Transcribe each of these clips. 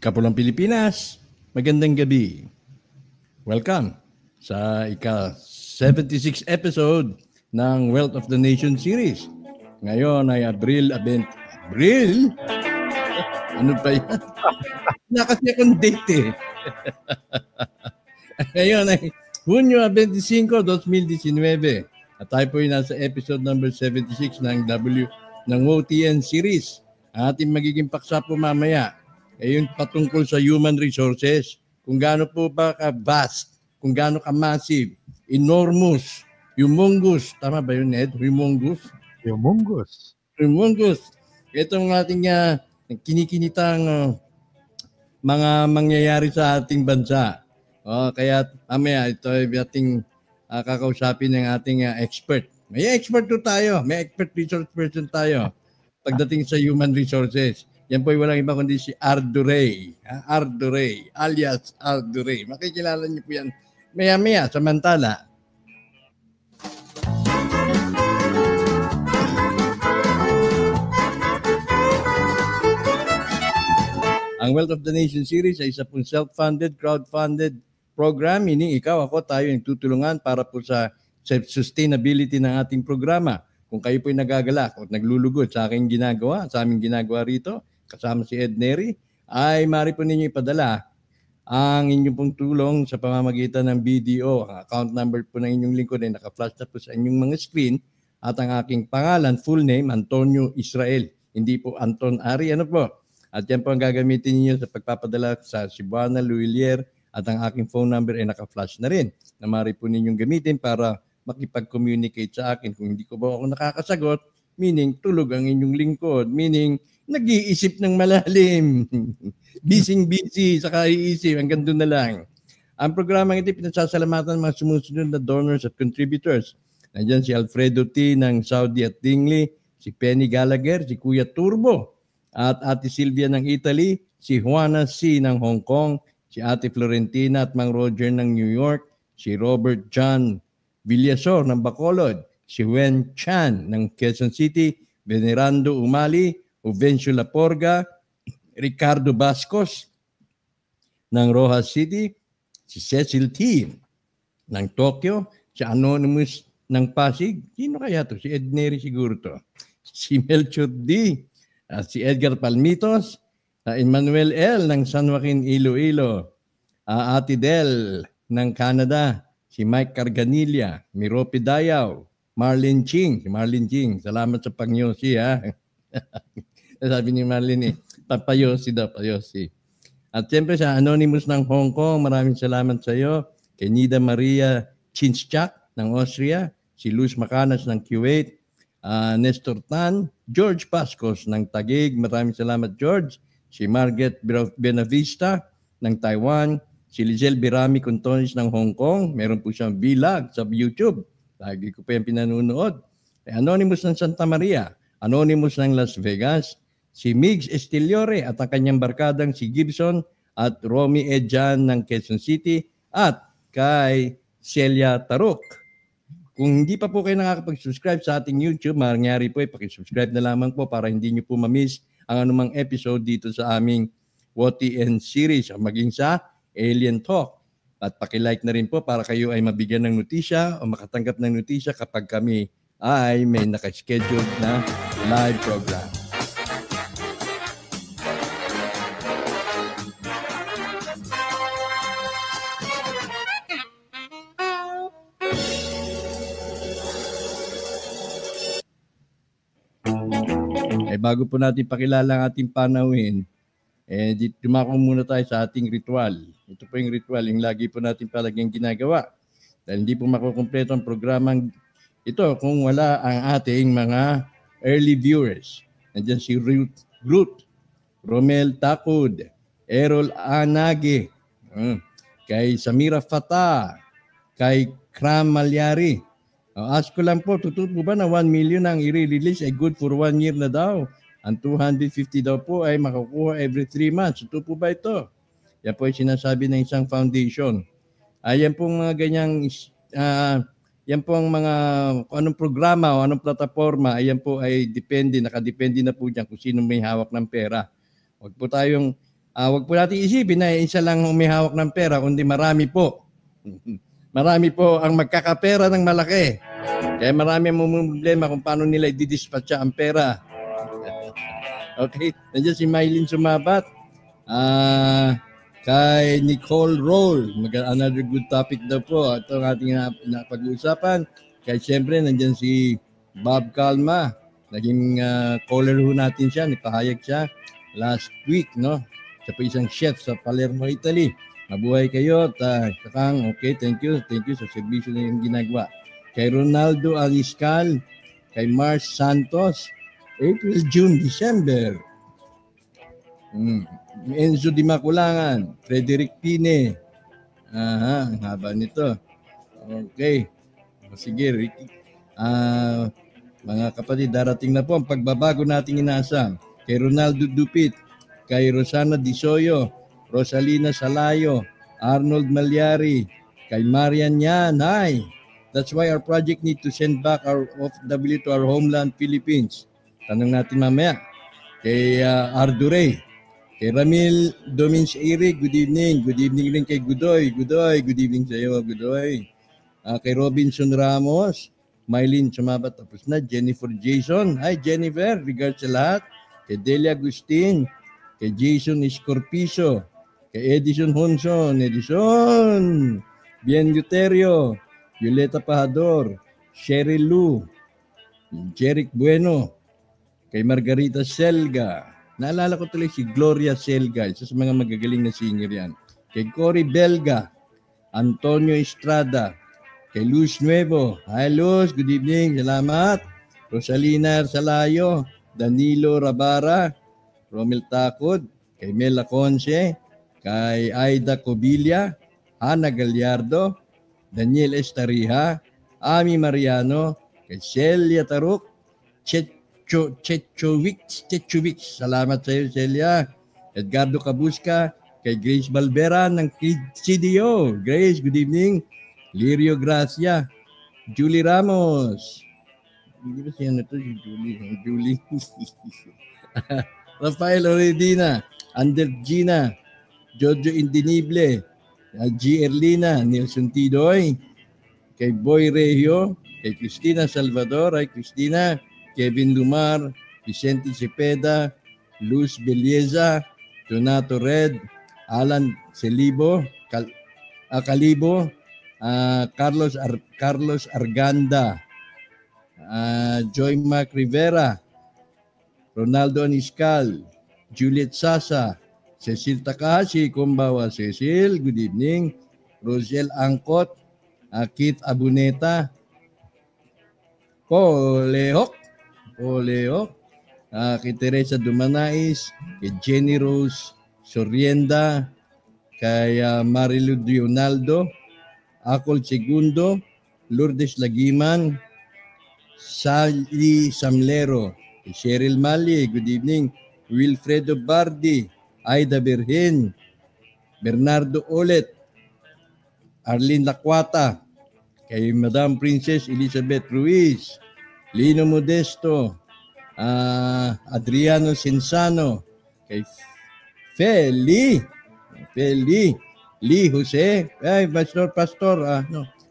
Kapulang Pilipinas, magandang gabi. Welcome sa ika-76 episode ng Wealth of the Nation series. Ngayon ay Abril? Ano ba yan? Wala kasi akong date eh. Ngayon ay Hunyo 25, 2019. At tayo po ay nasa episode number 76 ng OTN series. Ang ating magiging paksa po mamaya ay yung patungkol sa human resources. Kung gaano po ba ka-vast, kung gaano ka-massive, enormous, humongous. Tama ba yun, Ed? Humongous. Itong ating kinikinitang mga mangyayari sa ating bansa. Kaya mamaya ito ay ating kakausapin ng ating expert. May expert to tayo. May expert resource person tayo. Pagdating sa human resources. Yan po ay walang iba kundi si Ardo Ray. Ardo Ray, alias Ardo Ray. Makikilala niyo po yan maya-maya. Samantala, ang Wealth of the Nation series ay isa pong self-funded, crowd-funded program. Meaning ikaw, ako, tayo yung tutulungan para po sa sustainability ng ating programa. Kung kayo po ay nagagalak o naglulugod sa aking ginagawa, sa aming ginagawa rito, kasama si Ed Neri, ay maaari po ninyo ipadala ang inyong pong tulong sa pamamagitan ng BDO. Ang account number po ng inyong lingkod ay naka-flash na po sa inyong mga screen at ang aking pangalan, full name, Antonio Israel. Hindi po Anton Ari. Ano po? At yan po ang gagamitin niyo sa pagpapadala sa Cebuana, Luilier, at ang aking phone number ay naka-flash na rin na maaari po ninyong gamitin para makipag-communicate sa akin. Kung hindi ko ba ako nakakasagot, meaning tulog ang inyong lingkod, meaning nag-iisip ng malalim. Busy, saka iisip, hanggang doon na lang. Ang programang ito pinasasalamatan ng mga sumusunod na donors at contributors. Nandiyan si Alfredo T. ng Saudi at Dingley, si Penny Gallagher, si Kuya Turbo, at Ate Sylvia ng Italy, si Juana C. ng Hong Kong, si Ate Florentina at Mang Roger ng New York, si Robert John Villasor ng Bacolod, si Wen Chan ng Quezon City, Venerando Umali, Uvencio Laporga, Ricardo Bascos ng Rojas City, si Cecil T. ng Tokyo, si Anonymous ng Pasig. Sino kaya to? Si Ed Neri siguro to. Si Melchor D. Si Edgar Palmitos, Emmanuel L. ng San Joaquin, Iloilo, Ate Del ng Canada, si Mike Carganilla, Miropi Dayaw, Marlene Ching. Si Marlene Ching, salamat sa pangyosi ha. Sabi ni Marlene papayosi daw, payosi. At siyempre sa Anonymous ng Hong Kong, maraming salamat sa iyo. Kay Nida Maria Chinschak ng Austria, si Luz Macanas ng Kuwait, Nestor Tan, George Pascos ng Taguig, maraming salamat George. Si Margaret Benavista ng Taiwan, si Lizelle Birami Contones ng Hong Kong, meron po siyang vlog sa YouTube. Lagi ko pa yung pinanunood. Anonymous ng Santa Maria, Anonymous ng Las Vegas, si Migs Estiliore at ang kanyang barkadang si Gibson at Romy Edjan ng Quezon City at kay Celia Tarok. Kung hindi pa po kayo nakakapag-subscribe sa ating YouTube, mangyari po ay pakisubscribe na lamang po para hindi nyo po ma-miss ang anumang episode dito sa aming OTN series, maging sa Alien Talk. At pakilike na rin po para kayo ay mabigyan ng notisya o makatanggap ng notisya kapag kami ay may nakaschedule na live program. Bago po natin pakilala ang ating panauhin, dumako muna tayo sa ating ritual. Ito po yung ritual, yung lagi po natin palaging ginagawa. Dahil hindi po makukumpleto ang programang ito kung wala ang ating mga early viewers. Nandiyan si Ruth, Romel Takod, Errol Anage, kay Samira Fata, kay Kram Malyari. Ask ko lang po, totoo po ba na 1 million ang i-release ay good for 1 year na daw? Ang 250 daw po ay makukuha every 3 months. Totoo po ba ito? Yan po ay sinasabi ng isang foundation. Yan pong mga ganyang, yan po ang mga anong programa o anong plataforma, yan po ay depende, nakadepende na po dyan kung sino may hawak ng pera. Huwag po tayong Wag po natin isipin na isa lang humihawak ng pera, kundi marami po. Marami po ang magkakapera ng malaki. Kaya marami ang problema kung paano nila i-dispatcha ang pera. Okay, nandiyan si Mylene Sumabat. Kay Nicole Roll, another good topic daw po. Ito ang ating napag-uusapan. Kaya siyempre, nandiyan si Bob Calma. Naging caller ho natin siya, nagpahayag siya last week, no? Siya po isang chef sa Palermo, Italy. Mabuhay kayo. Kakang, okay, thank you sa servisyo na yung ginagawa. Kay Ronaldo Aliscal, kay Mars Santos, April, June, December. Enzo Di Maculangan, Frederick Pine. Ang haba nito. Okay. Sige, Ricky. Mga kapatid, darating na po ang pagbabago nating inasam. Kay Ronaldo Dupit, kay Rosana Disoyo, Rosalina Salayo, Arnold Malyari, kay Marian Yan. Hi! That's why our project need to send back our OFW to our homeland, Philippines. Tanong natin mamaya. Kay Ardure, kay Ramil Domins Eric, good evening. Good evening rin kay Gudoy. Gudoy, good evening sa iyo, Gudoy. Kay Robinson Ramos, Mylene Sumabat, tapos na. Jennifer Jason, hi Jennifer, regards sa lahat. Kay Delia Agustin, kay Jason Escorpiso, kay Edison Honson, Bien Guterio, Violeta Pahador, Sherry Lu, Jeric Bueno, kay Margarita Selga. Naalala ko tuloy si Gloria Selga, isa sa mga magagaling na singer yan. Kay Cory Belga, Antonio Estrada, kay Luz Nuevo. Hi Luz, good evening, salamat. Rosalina Salayo, Danilo Rabara, Romel Tacod, kay Mela Conce, kay Aida Cobilla, Ana Gallardo, Daniel Estariha, Ami Mariano, kay Celia Taruk, Chetchovic, salamat sa iyo Celia, Edgardo Cabusca, kay Grace Balbera ng CDO. Grace, good evening. Lirio Gracia, Julie Ramos. Hindi ba siya na ito? Julie. Rafael Oredina, Ander Gina, Jojo Indinible, G. Erlina, Nelson Tidoy, kay Boy Regio, kay Cristina Salvador, ay Cristina, Kevin Lumar, Vicente Cepeda, Luz Belleza, Donato Red, Alan Calibo, Carlos Arganda, Joy Mac Rivera, Ronaldo Aniscal, Juliet Sasa, Cecil Takahashi, kumbawa Cecil, good evening. Rosel Angkot, Keith Abuneta, Polehok, kay Teresa Dumanais, kay Jenny Rose Sorienda, kay Marilu Dionaldo, Akol Segundo, Lourdes Lagiman, Sally Samlero, kay Cheryl Mali, good evening. Wilfredo Bardi, Aida Berhen, Bernardo Olet, Arlene Lacuata, kay Madam Princess Elizabeth Ruiz, Lino Modesto, Adriano Sinsano, kay Feli, Lee Jose, Pastor,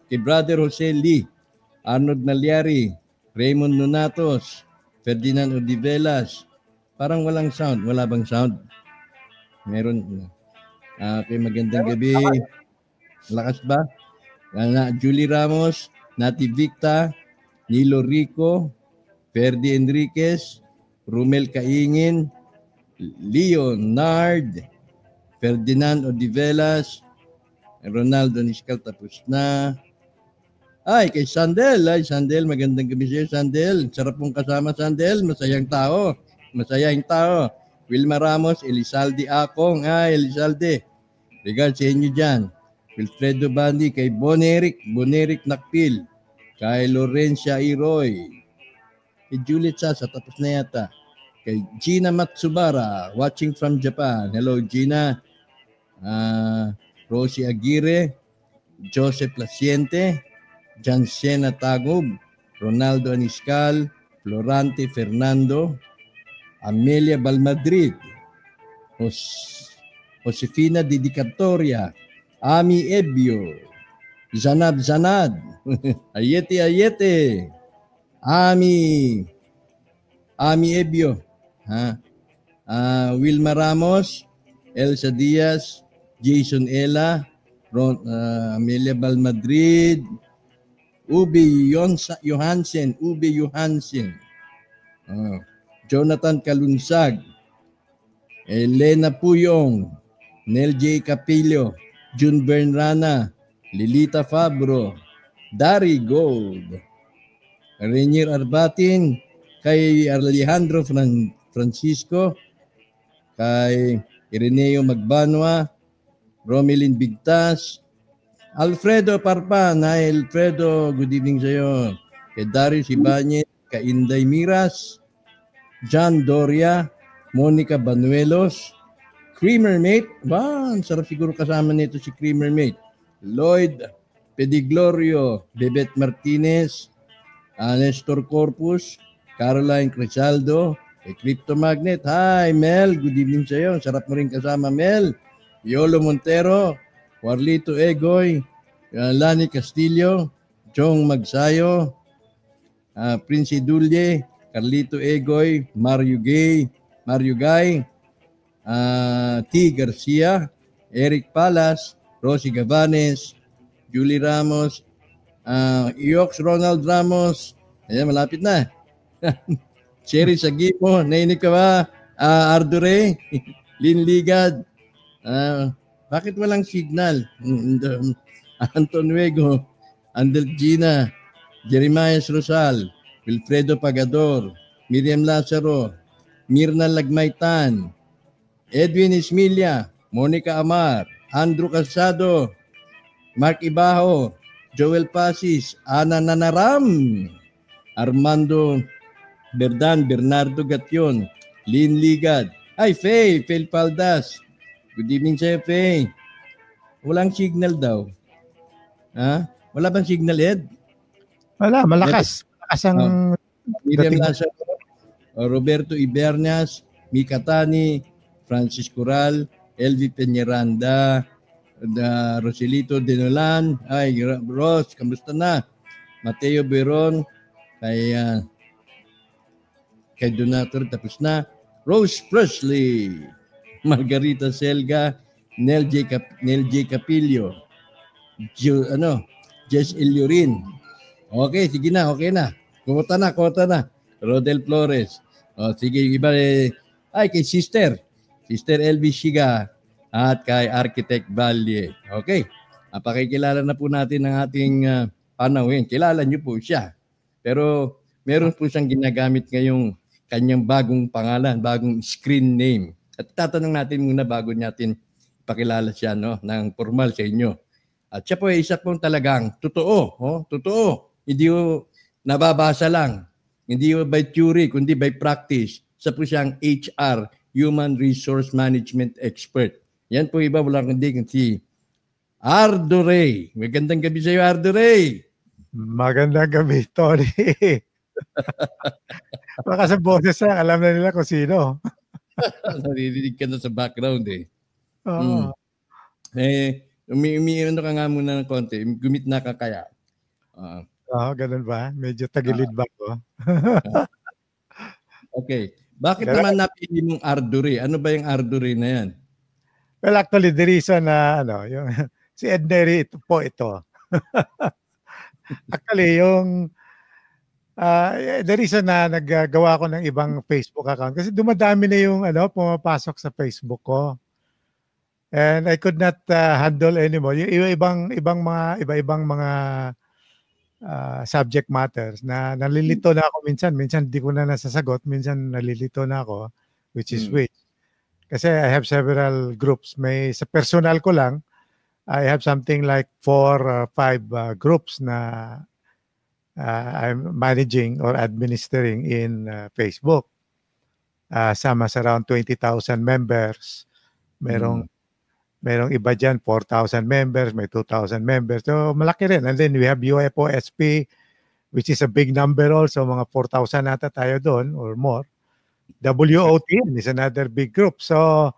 kay Brother Jose Lee, Arnold Nalyari, Raymond Nonatos, Ferdinand Odivelas. Parang walang sound. Wala bang sound? Meron. Okay, magandang gabi. Lakas ba? Julie Ramos, Nati Victa, Nilo Rico, Ferdi Enriquez, Rumel Kaingin, Leonard, Ferdinand Odivelas, Ronaldo Niscal, tapos na. Ay, kay Sandel. Ay, Sandel, magandang gabi sa'yo, Sandel. Sarap mong kasama, Sandel. Masayang tao. Wilma Ramos, Elizalde Akong. Ay, Elizalde. Regards sa inyo dyan. Wilfredo Bandi, kay Boneric Nakpil, kay Lorencia Iroy, kay Juliet Sasa, tapos na yata. Kay Gina Matsubara, watching from Japan. Hello, Gina. Rosie Aguirre, Joseph Laciente, Jansena Tagob, Ronaldo Aniscal, Florante Fernando, Amelia Balmadrid, Josefina Dedicatoria, Ami Ebio, Zanab Zanad, Ayete Ayete, Ami Ebio, ha? Wilma Ramos, Elsa Diaz, Jason Ella, Amelia Balmadrid, Johansen, Jonathan Kalunsag, Elena Puyong, Nel J. Capillo, June Bernrana, Lilita Fabro, Dari Gold, Renier Arbatin, kay Alejandro Francisco, kay Ireneo Magbanwa, Romelyn Bigtas, Alfredo Parpan. Hi Alfredo, good evening sa iyo. Kay Darius Ibanez, kay Inday Miras, John Doria, Monica Banuelos, Creamer Mate. Ang sarap siguro kasama nito si Creamer Mate. Lloyd Pediglorio, Bebet Martinez, Nestor Corpus, Caroline Crisaldo, Crypto Magnet. Hi Mel, good evening sa iyo. Sarap mo rin kasama Mel. Yolo Montero, Warlito Egoy, Lani Castillo, Chong Magsayo, Prince Dulye, Carlito Egoy, Mario Gay, T. Garcia, Eric Palas, Rosie Gavanes, Julie Ramos, Iox Ronald Ramos. Ayan, malapit na. Sherry Sagipo, nainig ka ba? Ardure, Lynn Ligad. Bakit walang signal? Anton Wego, Andel Gina, Jeremiah Rosal, Wilfredo Pagador, Miriam Lazaro, Mirna Lagmaitan, Edwin Ismilia, Monica Amar, Andrew Calzado, Mark Ibaho, Joel Pasis, Ana Nanaram, Armando Berdan, Bernardo Gation, Lynn Ligad. Ay, Faye Paldas. Good evening sa'yo, Faye. Walang signal daw. Ha? Wala bang signal, Ed? Wala, malakas. Malakas ang... Miriam Lazaro, Roberto Ibernias, Mika Tani, Francis Coral, Elvi Peñaranda, Roselito Denolan. Ay, Ross, kamusta na? Mateo Beron, kay Donator, tapos na. Rose Presley, Margarita Selga, Nel J. Capillo, Jess Illurin. Okay, sige na, okay na. Kota na. Rodel Flores. Sige, iba kay Sister LV Shiga at kay Architect Valle. Okay, pakikilala na po natin ang ating panawin. Kilala niyo po siya. Pero meron po siyang ginagamit ngayong kanyang bagong pangalan, bagong screen name. At tatanong natin muna bago natin pakilala siya ng formal sa inyo. At siya po ay isa pong talagang totoo. Hindi po nababasa lang. Hindi po by theory, kundi by practice. Isa po siyang HR, Human Resource Management Expert. Yan po iba, wala kundi si Ardo Ray. Magandang gabi sa iyo, Ardo Ray. Magandang gabi, Tony. Baka sa boses lang, alam na nila kung sino. Naririnig ka na sa background eh. Oo. Ano ka nga muna ng konti, gumit na ka kaya. Ganun ba? Medyo tagilid ba ako? Okay. Bakit naman napili mong Arduri? Ano ba yung Arduri na yan? Well, actually, the reason na yung si Ed Neri ito. Actually, yung the reason na naggagawa ko ng ibang Facebook account kasi dumadami na yung pumapasok sa Facebook ko. And I could not handle anymore. Yung iba-ibang mga subject matters na nalilito na ako minsan hindi ko na nasasagot, minsan nalilito na ako, which is which. Kasi I have several groups. Sa personal ko lang, I have something like 4 or 5 groups na I'm managing or administering in Facebook. Sama sa around 20,000 members. Merong iba dyan, 4,000 members, may 2,000 members. So, malaki rin. And then we have UFOSP, which is a big number also. Mga 4,000 nata tayo doon or more. WOTN is another big group. So,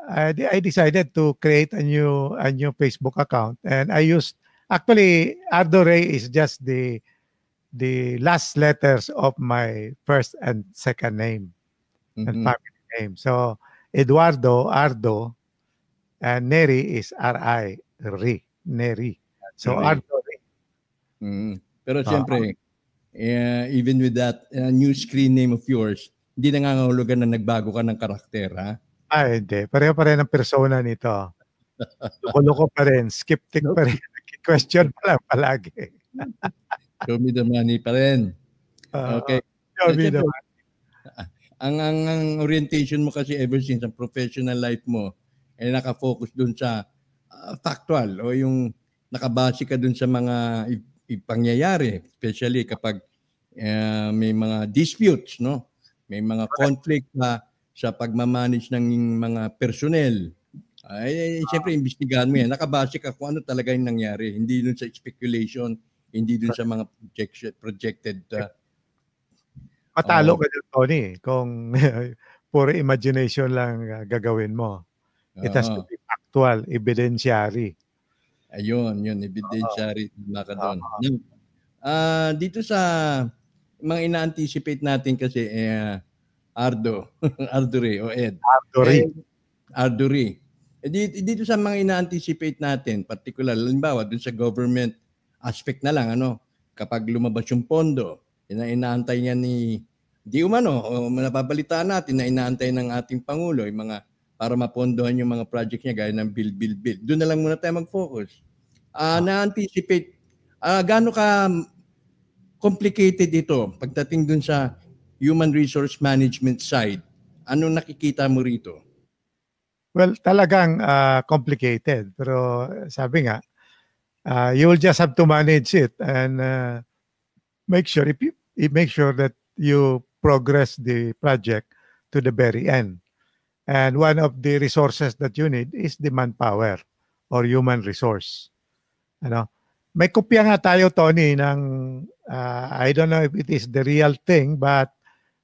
I decided to create a new Facebook account, and I used actually Ardo Ray is just the last letters of my first and second name and family name. So Eduardo, Ardo, and Neri is R-I, Ri, Neri. So Ray. Ardo Ray. Pero siyempre, even with that new screen name of yours, hindi nangangahulugan na nagbago ka ng karakter, ha? Hindi. Pareho pa rin ang persona nito. Loko-loko pa rin. Skeptic pa rin. Question pa lang palagi. Show me the money pa rin. Okay. Show me the money. Ang orientation mo kasi ever since ang professional life mo ay nakafocus dun sa factual o yung nakabase ka dun sa mga pangyayari, especially kapag may mga disputes, no? May mga conflict sa pagmamanage ng mga personnel. Ay siyempre imbestigahan mo yan. Nakabase ka kung ano talaga yung nangyari, hindi dun sa speculation, hindi dun sa mga projected matalo ka dun, Tony, kung puro imagination lang gagawin mo. It has to be factual, evidentiary. Ayun, yun, evidentiary. Doon. Dito sa mga ina-anticipate natin kasi, Ardo Ray o Ed. Ardo Ray. Dito sa mga ina-anticipate natin, particular, halimbawa, dun sa government aspect na lang, kapag lumabas yung pondo, inaantay niya di umano, o napabalitaan natin na inaantay ng ating Pangulo, yung mga para mapondohan yung mga project niya gaya ng build. Doon na lang muna tayo mag-focus. Na-anticipate, gaano ka complicated ito pagdating dun sa human resource management side? Ano nakikita mo rito? Well, talagang complicated. Pero sabi nga, you will just have to manage it and make sure that you progress the project to the very end. And one of the resources that you need is the manpower or human resource. May kopya nga tayo, Tony, ng I don't know if it is the real thing, but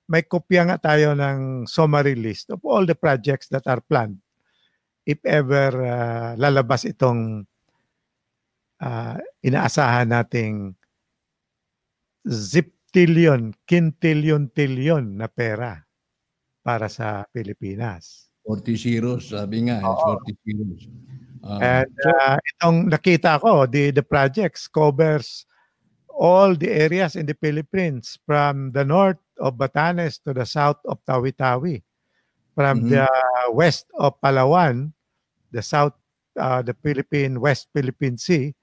may kopya nga tayo ng summary list of all the projects that are planned. If ever lalabas itong inaasahan nating ziptillion, quintillion na pera para sa Pilipinas. 40 zeros, sabi nga, 40 zeros. And itong nakita ko, the projects covers all the areas in the Philippines from the north of Batanes to the south of Tawi-Tawi, from the west of Palawan, the south, the West Philippine Sea,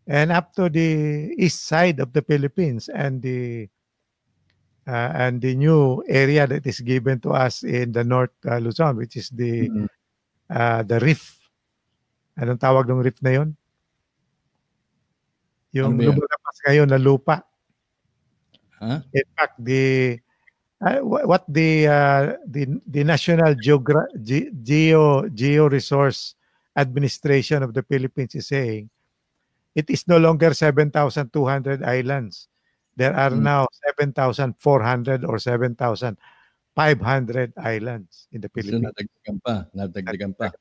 and up to the east side of the Philippines and the new area that is given to us in the North Luzon, which is the reef. Anong tawag ng reef na yun? Yung lumalabas ngayon na lupa. In fact, the National Geo Resource Administration of the Philippines is saying, it is no longer 7,200 islands. There are now 7,400 or 7,500 islands in the Philippines. So nadagdagan pa.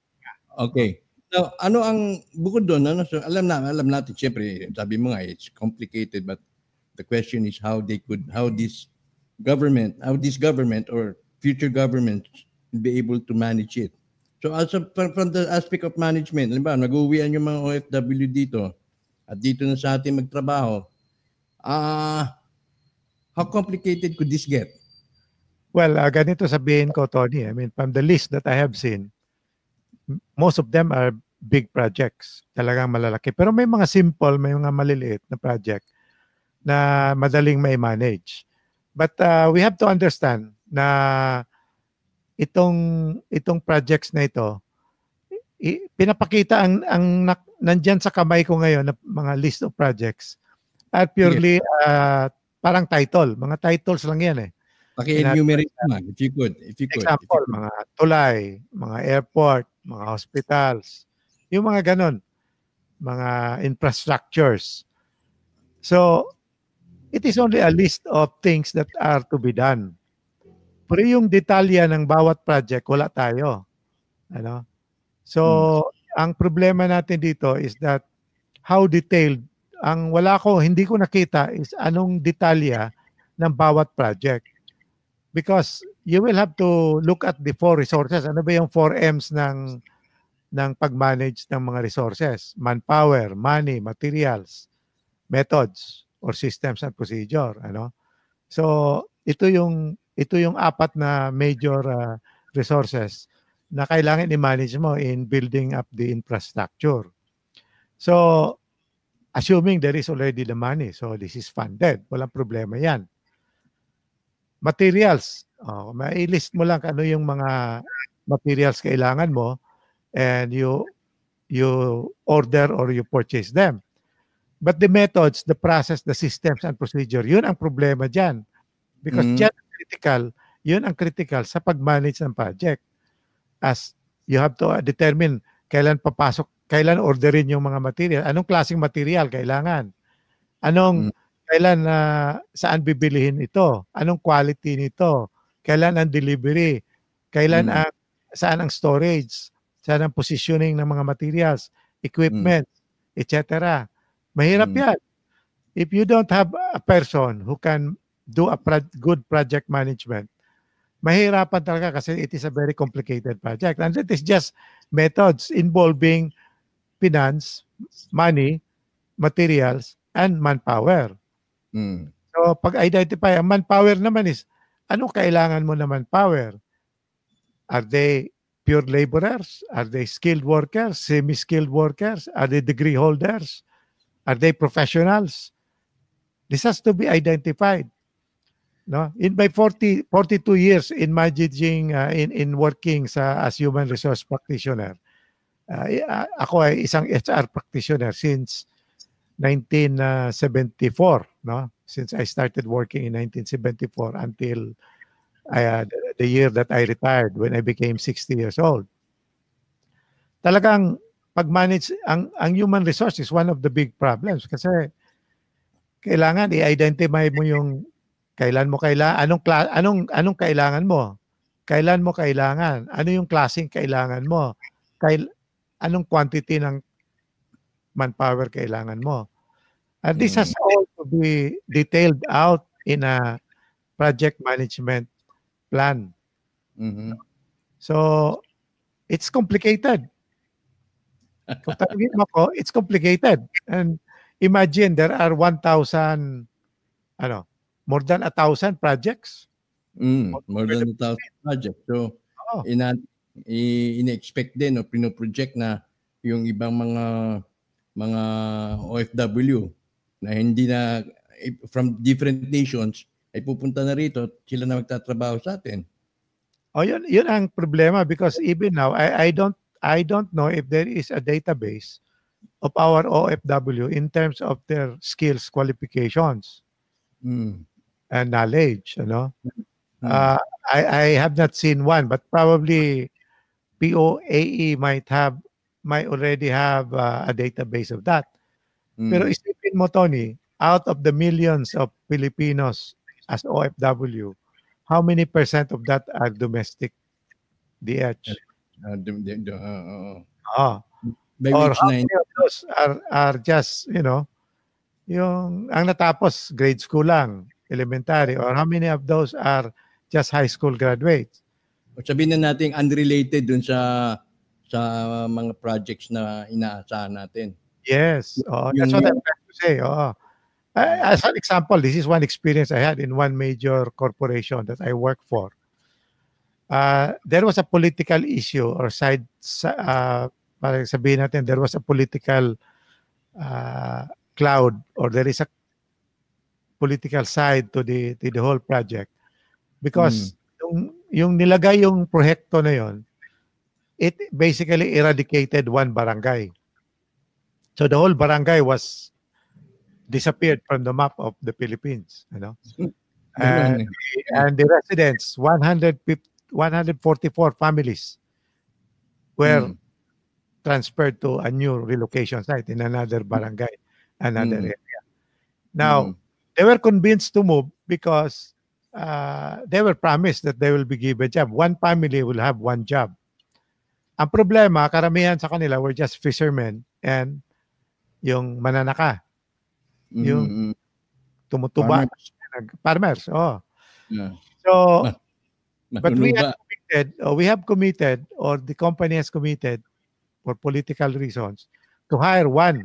Okay. Now, ano ang bukod doon? So, alam natin, siyempre, sabi mo nga, it's complicated, but the question is how this government or future governments will be able to manage it. So, from the aspect of management, halimbawa, nag-uwian yung mga OFW dito at dito na sa atin magtrabaho, how complicated could this get? Well, ganito sabihin ko, Tony. I mean, from the list that I have seen, most of them are big projects. Talagang malalaki. Pero may mga simple, may mga maliliit na project na madaling may manage. But we have to understand na itong projects na ito, pinapakita ang nandyan sa kamay ko ngayon na mga list of projects are purely parang title. Mga titles lang yan eh. Paki-enumerate naman, if you could. Example, mga tulay, mga airport, mga hospitals, yung mga ganon, mga infrastructures. So, it is only a list of things that are to be done. Pero yung detalya ng bawat project, wala tayo. So, ang problema natin dito is that how detailed, hindi ko nakita is anong detalya ng bawat project. Because you will have to look at the 4 resources. Ano ba yung 4 M's ng pag-manage ng mga resources? Manpower, money, materials, methods, or systems and procedure. Ano? So, ito yung 4 na major resources na kailangan i-manage mo in building up the infrastructure. So, assuming there is already the money, so this is funded, walang problema yan. Materials, ma-list mo lang ano yung mga materials kailangan mo and you order or you purchase them. But the methods, the process, the systems and procedure, yun ang problema dyan. Because yun ang critical sa pag-manage ng project. As you have to determine kailan kailan orderin yung mga material, anong klaseng material kailangan, kailan saan bibilihin ito, anong quality nito, kailan ang delivery, kailan saan ang storage, saan ang positioning ng mga materials, equipment, etc. Mahirap yan. If you don't have a person who can do a good project management, mahirapan talaga kasi it is a very complicated project. And it is just methods involving finance, money, materials, and manpower. So, pag-identify, ang manpower naman is, anong kailangan mo na manpower? Are they pure laborers? Are they skilled workers? Semi-skilled workers? Are they degree holders? Are they professionals? This has to be identified. No, in my 42 years in managing in working as human resource practitioner, ako ay isang HR practitioner since 1974, no? Since I started working in 1974 until the year that I retired when I became 60 years old. Talagang pag-manage ang human resource is one of the big problems kasi kailangan i-identify mo yung kailan mo anong kailangan mo? Kailan mo kailangan? Ano yung klaseng kailangan mo? Anong quantity ng manpower kailangan mo? And this has all to be detailed out in a project management plan. So, it's complicated. Kung tanungin mo ko, it's complicated. And imagine there are 1,000, more than 1,000 projects. More than 1,000 projects. So, ina-expect din o pinoproject na yung ibang mga OFW na hindi na from different nations ay pupunta na rito at sila na magtatrabaho sa atin. Yun ang problema because even now I don't know if there is a database of our OFW in terms of their skills, qualifications, and knowledge. I have not seen one, but probably POAE might already have a database of that. Pero isipin mo, Tony, out of the millions of Filipinos as OFW, how many % of that are domestic DH? Or how many of those are just, yung ang natapos grade school lang, elementary, or how many of those are just high school graduates? O sabihin na natin unrelated dun sa mga projects na inaasahan natin. Yes, that's what I'm trying to say. As an example, this is one experience I had in one major corporation that I work for. There was a political issue or parang sabihin natin, there was a political cloud or there is a political side to the whole project because yung nilagay yung proyekto na yon, it basically eradicated one barangay. So the whole barangay was disappeared from the map of the Philippines, and the residents, 144 families were transferred to a new relocation site in another barangay, another area. Now, they were convinced to move because they were promised that they will be given a job. One family will have one job. Ang problema, karamihan sa kanila were just fishermen and yung mananaka, yung tumutuba, farmers. Oh. Yeah. So, but Manunuba. we have committed, or the company has committed for political reasons, to hire one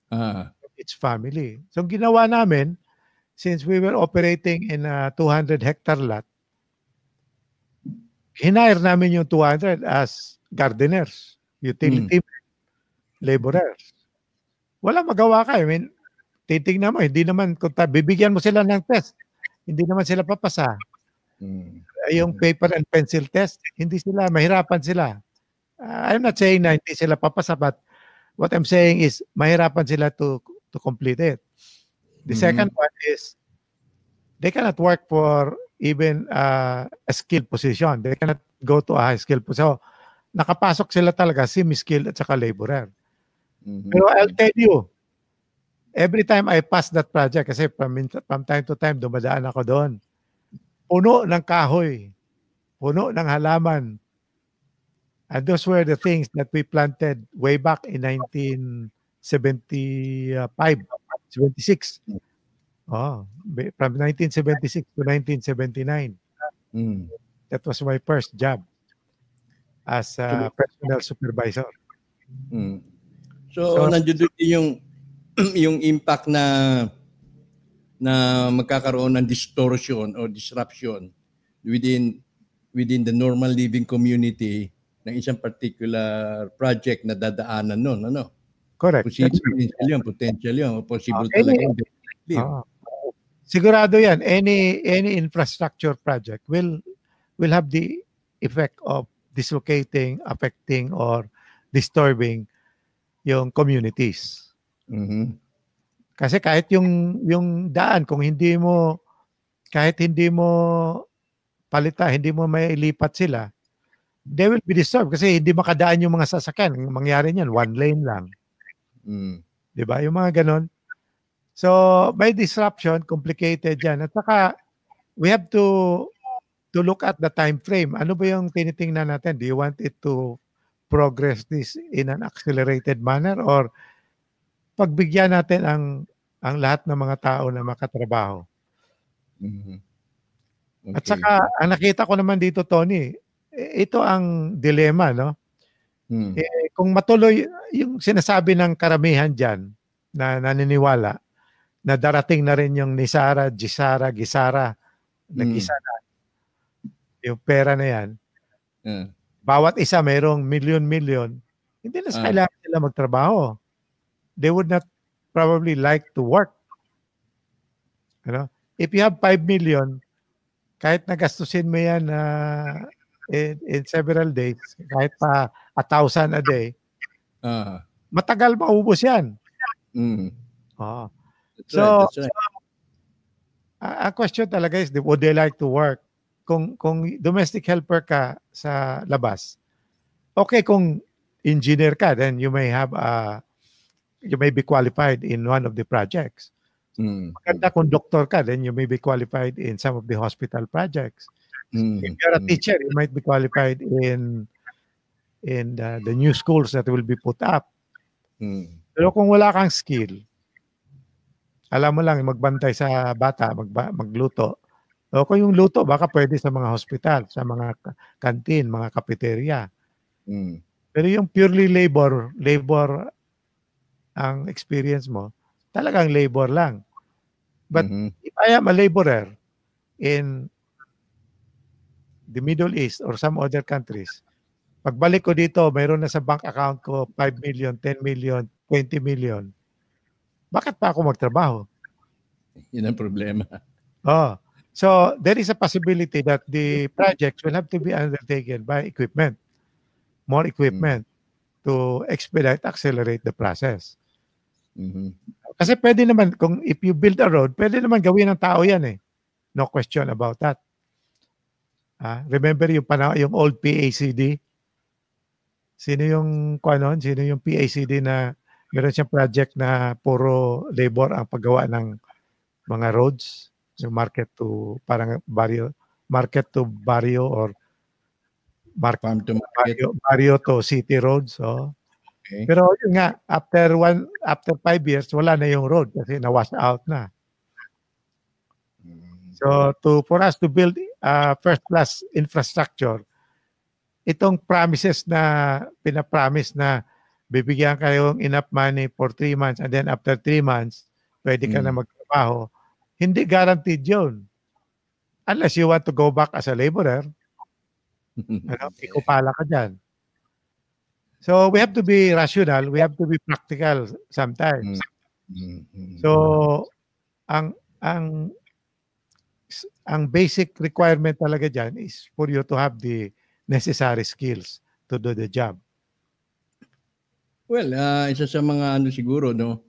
Ah. of its family. So, ang ginawa namin, since we were operating in a 200-hectare lot, hinire namin yung 200 as gardeners, utility laborers. Wala magawa ka. I mean, titignan mo, hindi naman, kung bibigyan mo sila ng test, hindi naman sila papasa. Yung paper and pencil test, hindi sila, mahirapan sila. I'm not saying na hindi sila papasa, but what I'm saying is, mahirapan sila to complete it. The second one is, they cannot work for even a skilled position. They cannot go to a high skilled position. So, nakapasok sila talaga, semi-skilled at saka laborer. Pero I'll tell you, every time I pass that project, kasi from time to time, dumadaan ako doon, puno ng kahoy, puno ng halaman. And those were the things that we planted way back in 1975, 76. Oh, from 1976 to 1979. That was my first job as a personnel supervisor. So nandiyo din yung impact na magkakaroon ng distortion or disruption within the normal living community ng isang particular project na dadaanan noon, ano? Correct. Potential yun. Possible talaga. Sigurado yan. Any infrastructure project will have the effect of dislocating, affecting, or disturbing yung communities. Kasi kahit yung daan, kung hindi mo palita, hindi mo may lipat sila, they will be disturbed kasi hindi makadaan yung mga sasakyan. Ang mangyari niyan, one lane lang. Diba? Yung mga ganon. So, by disruption, complicated yan. At saka, we have to look at the time frame. Ano ba yung tinitingnan natin? Do you want it to progress this in an accelerated manner, or pagbigyan natin ang lahat ng mga tao na makatrabaho? Okay. At saka, ang nakita ko naman dito, Tony, ito ang dilema, no? Kung matuloy yung sinasabi ng karamihan dyan na naniniwala na darating na rin yung Nisara, Gisara, Nagisara, yung pera na yan, bawat isa mayroong milyon-milyon, hindi na kailangan sila magtrabaho. They would not probably like to work. You know? If you have 5 million, kahit nagastusin mo yan in several days, kahit pa 1,000 a day, matagal maubos yan. So, ang question talaga is, would they like to work? Kung domestic helper ka sa labas, okay, kung engineer ka, then you may be qualified in one of the projects. Maganda kung doctor ka, then you may be qualified in some of the hospital projects. If you're a teacher, you might be qualified in the new schools that will be put up. Pero kung wala kang skill, alam mo lang magbantay sa bata, magluto. O kung yung luto, baka pwede sa mga hospital, sa mga kantin, mga cafeteria. Pero yung purely labor ang experience mo, talagang labor lang. But if I am a laborer in the Middle East or some other countries, pagbalik ko dito, mayroon na sa bank account ko 5 million, 10 million, 20 million. Bakit pa ako magtrabaho? Yun ang problema. So there is a possibility that the projects will have to be undertaken by equipment, more equipment to expedite, accelerate the process. Kasi pwede naman, if you build a road, pwede naman gawin ng tao yan eh. No question about that. Remember yung old PACD? Sino yung PACD na meron siyang project na puro labor ang paggawa ng mga roads, yung market to barrio or Farm to market. Barrio to city roads. So. Okay. Pero yun nga, after 5 years, wala na yung road kasi na-wash out na. So for us to build first-class infrastructure, itong promises na pinapromise na bibigyan kayong enough money for 3 months and then after 3 months, pwede ka na magtrabaho, hindi guaranteed yun. Unless you want to go back as a laborer. Ikupala ka dyan. So we have to be rational, we have to be practical sometimes. So ang basic requirement talaga dyan is for you to have the necessary skills to do the job. Well, isa sa mga siguro, no,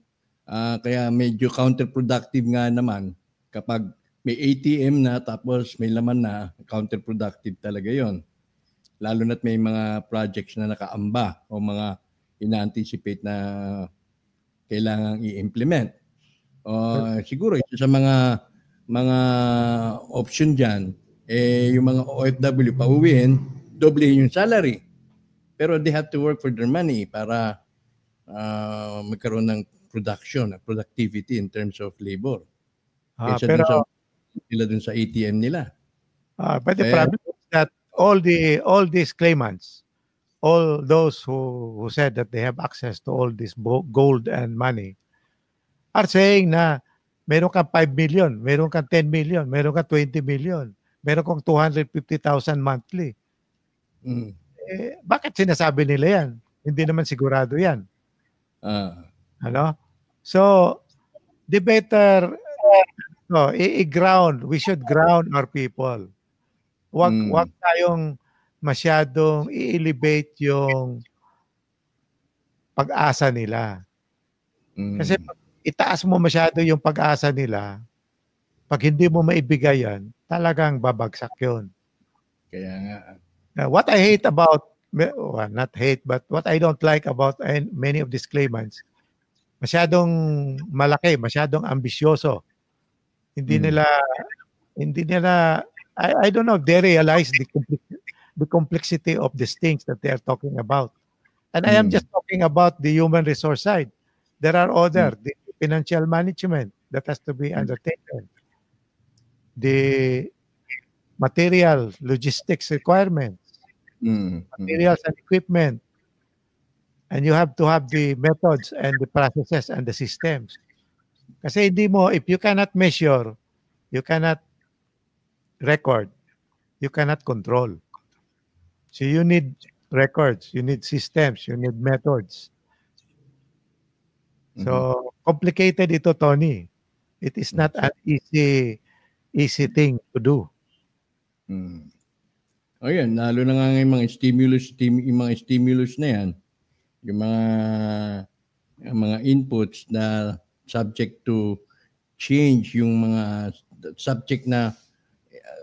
kaya medyo counterproductive nga naman kapag may ATM na tapos may laman na, counterproductive talaga yon. Lalo na't may mga projects na nakaamba o mga ina-anticipate na kailangang i-implement. Siguro isa sa mga option dyan, yung mga OFW pauwiin, doblehin yung salary. Pero they have to work for their money para magkaroon ng productivity in terms of labor. Kaysa pero sila dun sa ATM nila. But the problem is that all these claimants, all those who said that they have access to all this gold and money, are saying na meron kang 5 million, meron kang 10 million, meron kang 20 million, meron kang 250,000 monthly. Bakit sinasabi nila yan? Hindi naman sigurado yan. So, the better we should ground our people. Wag tayong masyadong i-elevate yung pag-asa nila. Kasi pag itaas mo masyado yung pag-asa nila, pag hindi mo maibigay yan, talagang babagsak yun. Kaya nga. What I hate about, not hate, but what I don't like about many of these claimants, masyadong malaki, masyadong ambisyoso. Hindi nila I don't know if they realize the complexity of these things that they are talking about. And I am just talking about the human resource side. There are other, the financial management that has to be undertaken. The material, logistics requirements, materials and equipment. And you have to have the methods and the processes and the systems. Kasi if you cannot measure, you cannot record, you cannot control. So you need records, you need systems, you need methods. So complicated ito, Tony. It is not an easy thing to do. Ayan, lalo na nga yung mga stimulus na yan, yung mga inputs na subject to change, yung mga subject na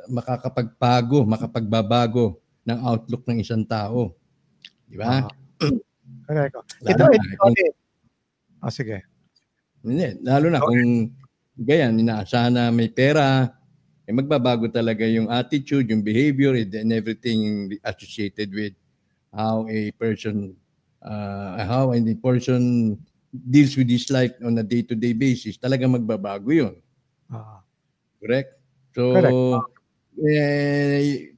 makapagbabago ng outlook ng isang tao. Di ba? Sige. Lalo na kung ganyan, inaasahan na may pera, magbabago talaga yung attitude, yung behavior, and everything associated with how a person deals with his life on a day-to-day basis. Talaga magbabago yun. Correct? So,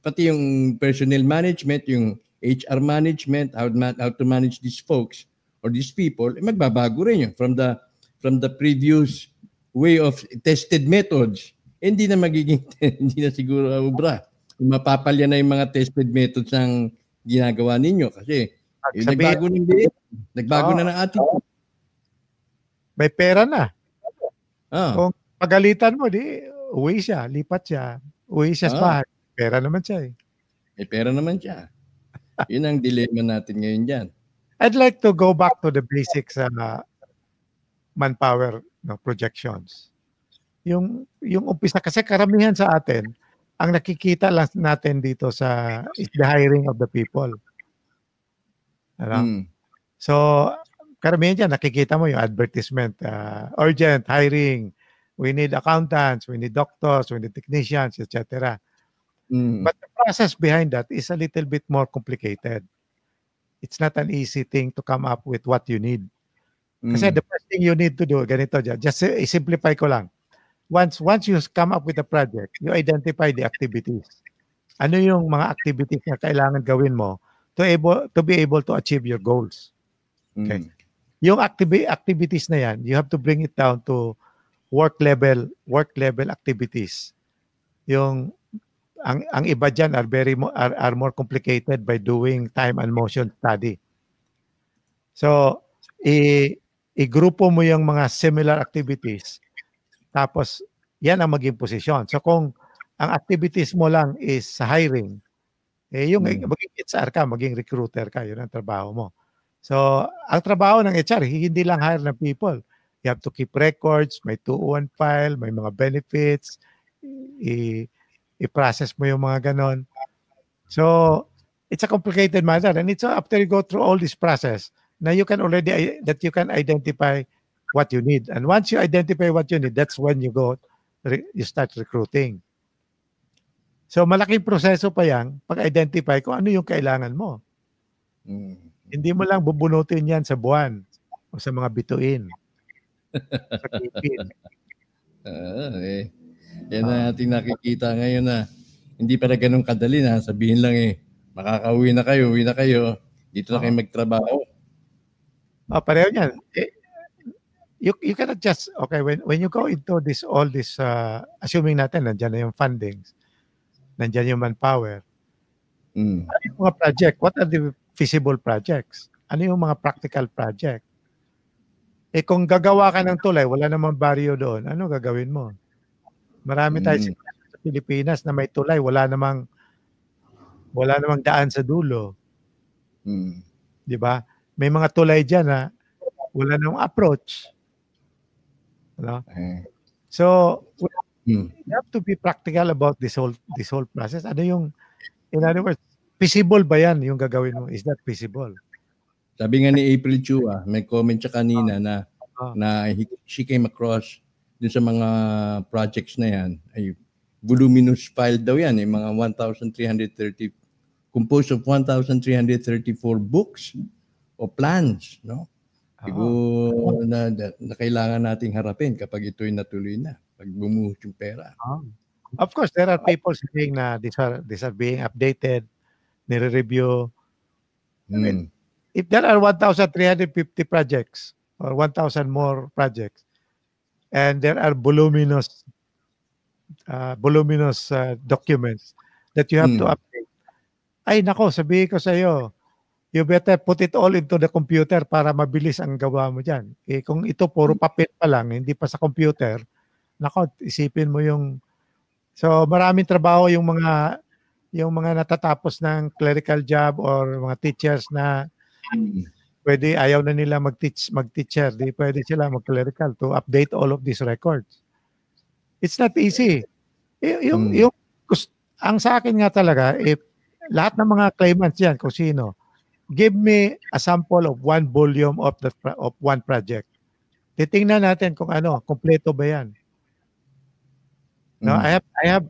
pati yung personnel management, yung HR management, how to manage these folks or these people, magbabago rin yun from the previous way of tested methods. Hindi na siguro ubra. Mapapalya na yung mga tested methods ng ginagawa ninyo kasi nagbago na ng attitude. May pera na. Kung pagalitan mo, uwi siya, lipat siya. Uwi siya sa bahay. Pera naman siya eh. May pera naman siya. Yun ang dilemma natin ngayon dyan. I'd like to go back to the basics manpower projections. Yung umpisa, kasi karamihan sa atin, ang nakikita lang natin dito is the hiring of the people. So, karamihan dyan, nakikita mo yung advertisement, urgent hiring, we need accountants, we need doctors, we need technicians, etc. Mm. But the process behind that is a little bit more complicated. It's not an easy thing to come up with what you need. Kasi the first thing you need to do, ganito dyan, just simplify ko lang. Once you come up with a project, you identify the activities. Ano yung mga activities na kailangan gawin mo to be able to achieve your goals. Okay. Yung activities na yan, you have to bring it down to work level activities. Yung ang iba dyan are more complicated by doing time and motion study. So, i-grupo mo yung mga similar activities. Tapos, yan ang maging posisyon. So, kung ang activities mo lang is hiring, yung maging HR ka, maging recruiter ka, yun ang trabaho mo. So, ang trabaho ng HR, hindi lang hire ng people. You have to keep records, may 201 file, may mga benefits, i-process mo yung mga ganon. So, it's a complicated matter. And it's after you go through all this process, now you can identify what you need. And once you identify what you need, that's when you start recruiting. So, malaking proseso pa yan pag-identify kung ano yung kailangan mo. Hindi mo lang bubunutin yan sa buwan o sa mga bituin. Sa kipin. Yan na ating nakikita ngayon na hindi pala ganun kadali na sabihin lang makakauwi na kayo, dito na kayo magtrabaho. Pareho yan. You cannot just, okay, when you go into all this, assuming natin, nandyan na yung fundings, nandyan yung manpower, ano yung mga project? What are the feasible projects? Ano yung mga practical project? Kung gagawa ka ng tulay, wala namang baryo doon, ano gagawin mo? Marami tayo sa Pilipinas na may tulay, wala namang daan sa dulo. Di ba? May mga tulay dyan na wala namang approach. Ano? So, you have to be practical about this whole process. Ano yung, in other words, feasible ba yan yung gagawin mo? Is that feasible? Sabi nga ni April Chua, may comment siya kanina na she came across dun sa mga projects na yan, ay voluminous file daw yan, mga 1,330, composed of 1,334 books o plans, no? Siguro na kailangan nating harapin kapag ito'y natuloy na, pag bumuhos yung pera. Of course, there are people saying na these are being updated, nire-review. I mean, if there are 1,350 projects or 1,000 more projects, and there are voluminous documents that you have to update, ay nako, sabihin ko sa iyo, you better put it all into the computer para mabilis ang gawa mo dyan. Kung ito puro papel pa lang, hindi pa sa computer, nako, isipin mo yung... So maraming trabaho yung mga natatapos ng clerical job or mga teachers na pwede ayaw na nila mag-teacher, di pwede sila mag-clerical to update all of these records. It's not easy. Ang sa akin nga talaga, lahat ng mga claimants yan, kung sino, give me a sample of 1 volume of one project. Titingnan natin kung kompleto ba yan. No, I have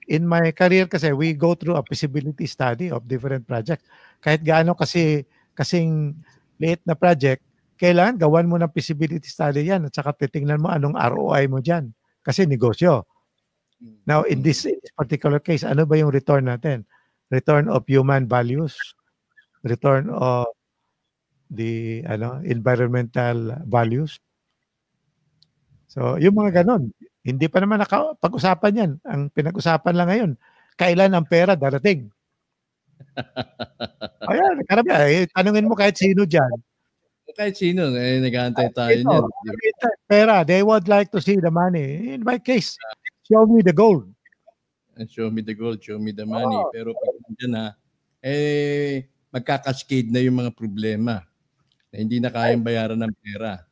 in my career kasi we go through a feasibility study of different projects. Kahit gaano kasing liit na project, kailangan gawan mo ng feasibility study yan at saka titingnan mo anong ROI mo dyan. Kasi negosyo. Now, in this particular case, ano ba yung return natin? Return of human values, return of the environmental values. So, yung mga ganon, hindi pa naman pag-usapan yan. Ang pinag-usapan lang ngayon, kailan ang pera darating? Ayan, karami. Tanungin mo kahit sino dyan. Kahit sino, nag-aantay tayo niyan. Pera, they would like to see the money. In my case, show me the gold. Show me the gold, show me the money. Pero pag dyan magkakaskade na yung mga problema na hindi na kayang bayaran ng pera.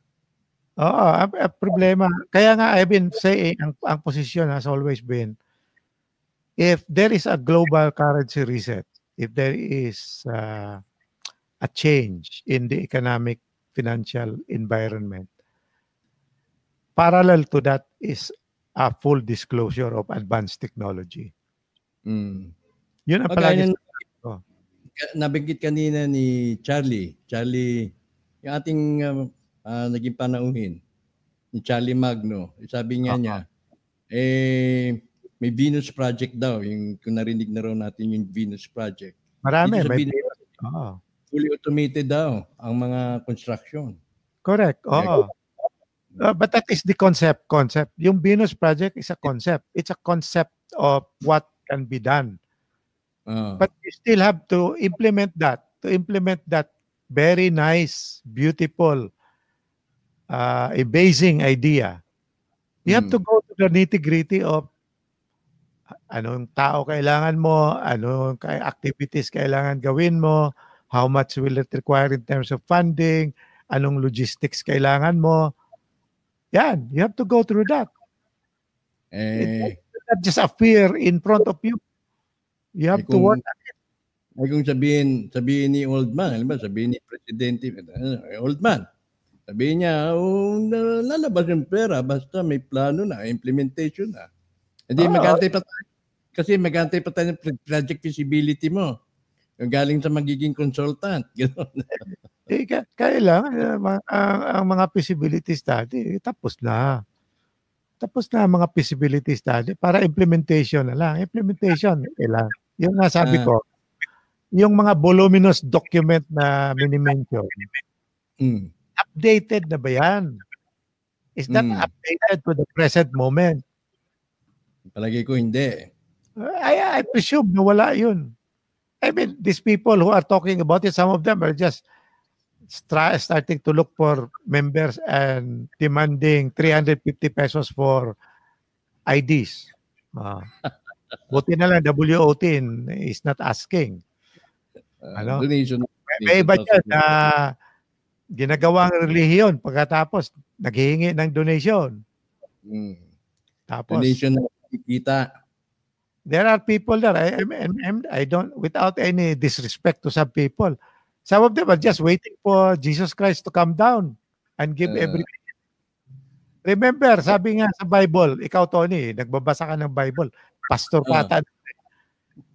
Problema. Kaya nga, I've been saying, ang posisyon has always been, if there is a global currency reset, if there is a change in the economic financial environment, parallel to that is a full disclosure of advanced technology. Mm. Yun ang Kagaya palagi. ng nabanggit kanina ni Charlie, yung ating naging panauhin, ni Charlie Magno. Sabi niya, may Venus Project daw, yung kung narinig na raw natin yung Venus Project. Marami. Dito sa May Venus, fully automated daw ang mga construction. Correct. Oo. But that is the concept. Yung Venus Project is a concept. It's a concept of what can be done. But you still have to implement that. To implement that very nice, beautiful, amazing idea. You have to go to the nitty-gritty of anong tao kailangan mo, anong activities kailangan gawin mo, how much will it require in terms of funding, anong logistics kailangan mo. Yan, you have to go through that. It not just appear in front of you. You have to work at it. Ay kung sabihin ni old man, sabihin ni Presidente, old man, sabihin niya, lalabas yung pera basta may plano na, implementation na. Hindi magantay pa tayo. Kasi magantay pa tayo ng project feasibility mo. Yung galing sa magiging consultant. Kailangan, ang mga feasibility study, tapos na. Tapos na ang mga feasibility study para implementation na lang. Implementation, kailangan. Yung nasabi ko, yung mga voluminous document na mini-mention, updated na ba yan? Is that updated to the present moment? Palagi ko hindi. I presume na wala yun. I mean, these people who are talking about it, some of them are just starting to look for members and demanding 350 pesos for IDs. Buti na lang, WOT is not asking. Donation. May iba dyan na ginagawang relihiyon pagkatapos naghihingi ng donation. Tapos, donation na kita. There are people there. I don't, without any disrespect to some people, some of them are just waiting for Jesus Christ to come down and give everything. Remember, sabi nga sa Bible, ikaw Tony, nagbabasa ka ng Bible, pastor pata,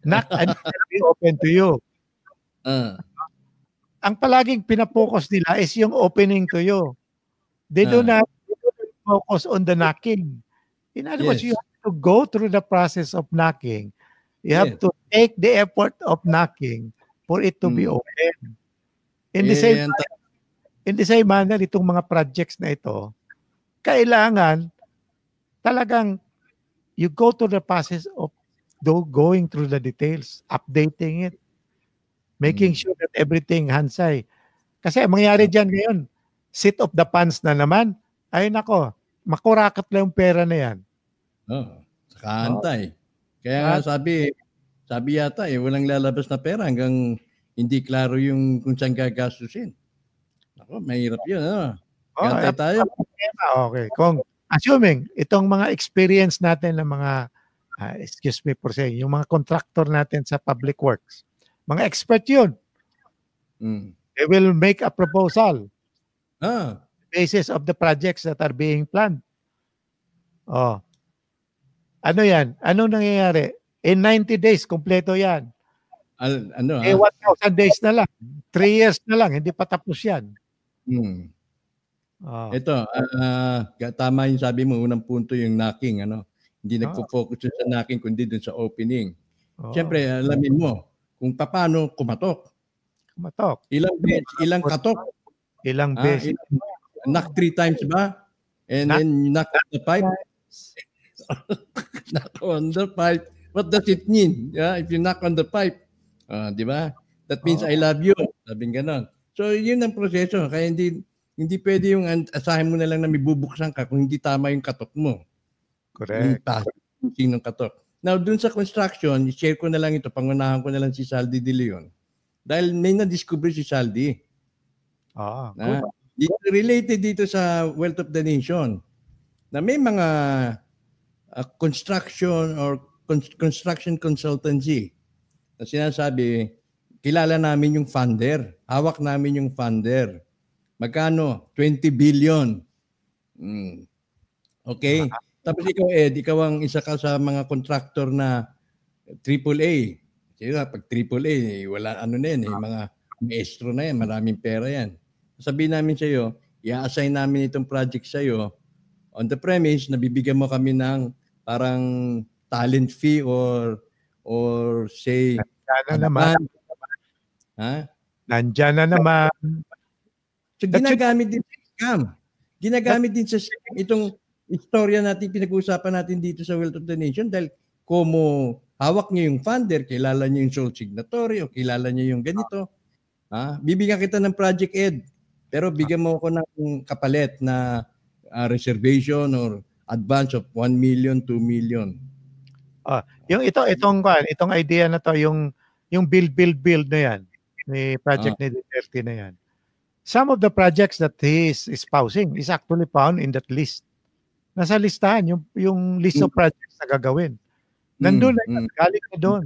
knock and it will be open to you. Ang palaging pinapokus nila is yung opening to you. They do not focus on the knocking. In other words, you have to go through the process of knocking. You have to take the effort of knocking for it to be open. In the same manner, itong mga projects na ito, kailangan talagang you go to the process of going through the details, updating it, making sure that everything hansay. Kasi mangyari dyan ngayon, seat of the pants na naman, ay nako, makurakat lang yung pera na yan. Sakaantay. Kaya nga sabi yata walang lalabas na pera hanggang hindi klaro yung kung saan gagastusin. Ako, mahirap yun. Gantay tayo. Okay. Kung assuming itong mga experience natin ng mga, excuse me for saying, yung mga contractor natin sa public works, mga expert yun. They will make a proposal basis of the projects that are being planned. Ano yan? Anong nangyayari? In 90 days, kompleto yan. 1,000 days na lang. 3 years na lang, hindi pa tapos yan. Ito, tama yung sabi mo, unang punto yung knocking. Hindi nagpo-focus sa knocking, kundi dun sa opening. Siyempre, alamin mo kung paano kumatok. Ilang katok? Ilang beses. Knock 3 times ba? And then knock on the pipe? Knock on the pipe. What does it mean? If you knock on the pipe, di ba? That means I love you. Sabing ganon. So, yun ang proseso. Kaya hindi pwede yung asahin mo na lang na may bubuksan ka kung hindi tama yung katok mo. Correct. Yung katok. Now, dun sa construction, i-share ko na lang ito, pangunahan ko na lang si Saldi De Leon. Dahil may na-discover si Saldi. Related dito sa Wealth of the Nation na may mga construction or construction consultancy na sinasabi, kilala namin yung funder. Hawak namin yung funder. Magkano? 20 billion. Okay? Tapos ikaw, Ed, ikaw ang isa ka sa mga contractor na AAA. Kasi pag AAA, wala ano na yan, mga maestro na yan, maraming pera yan. Sabihin namin sa iyo, i-assign namin itong project sa iyo on the premise na bibigyan mo kami ng parang talent fee or say Nandyan na naman. Ha? Nandyan na naman. So ginagamit din sa scam. Ginagamit din sa scam itong istorya natin, pinag-uusapan natin dito sa Wealth of the Nation dahil como hawak niyo yung funder, kilala niyo yung sole signatory o kilala niyo yung ganito. Bibigyan kita ng Project Ed, pero bigyan mo ako ng kapalit na reservation or advance of 1 million, 2 million. Yung itong idea na to, yung build na yan, ni project ni Duterte na yan. Some of the projects that he is espousing is actually found in that list. Nasa listahan yung list of projects na gagawin. Nandun na galing na doon.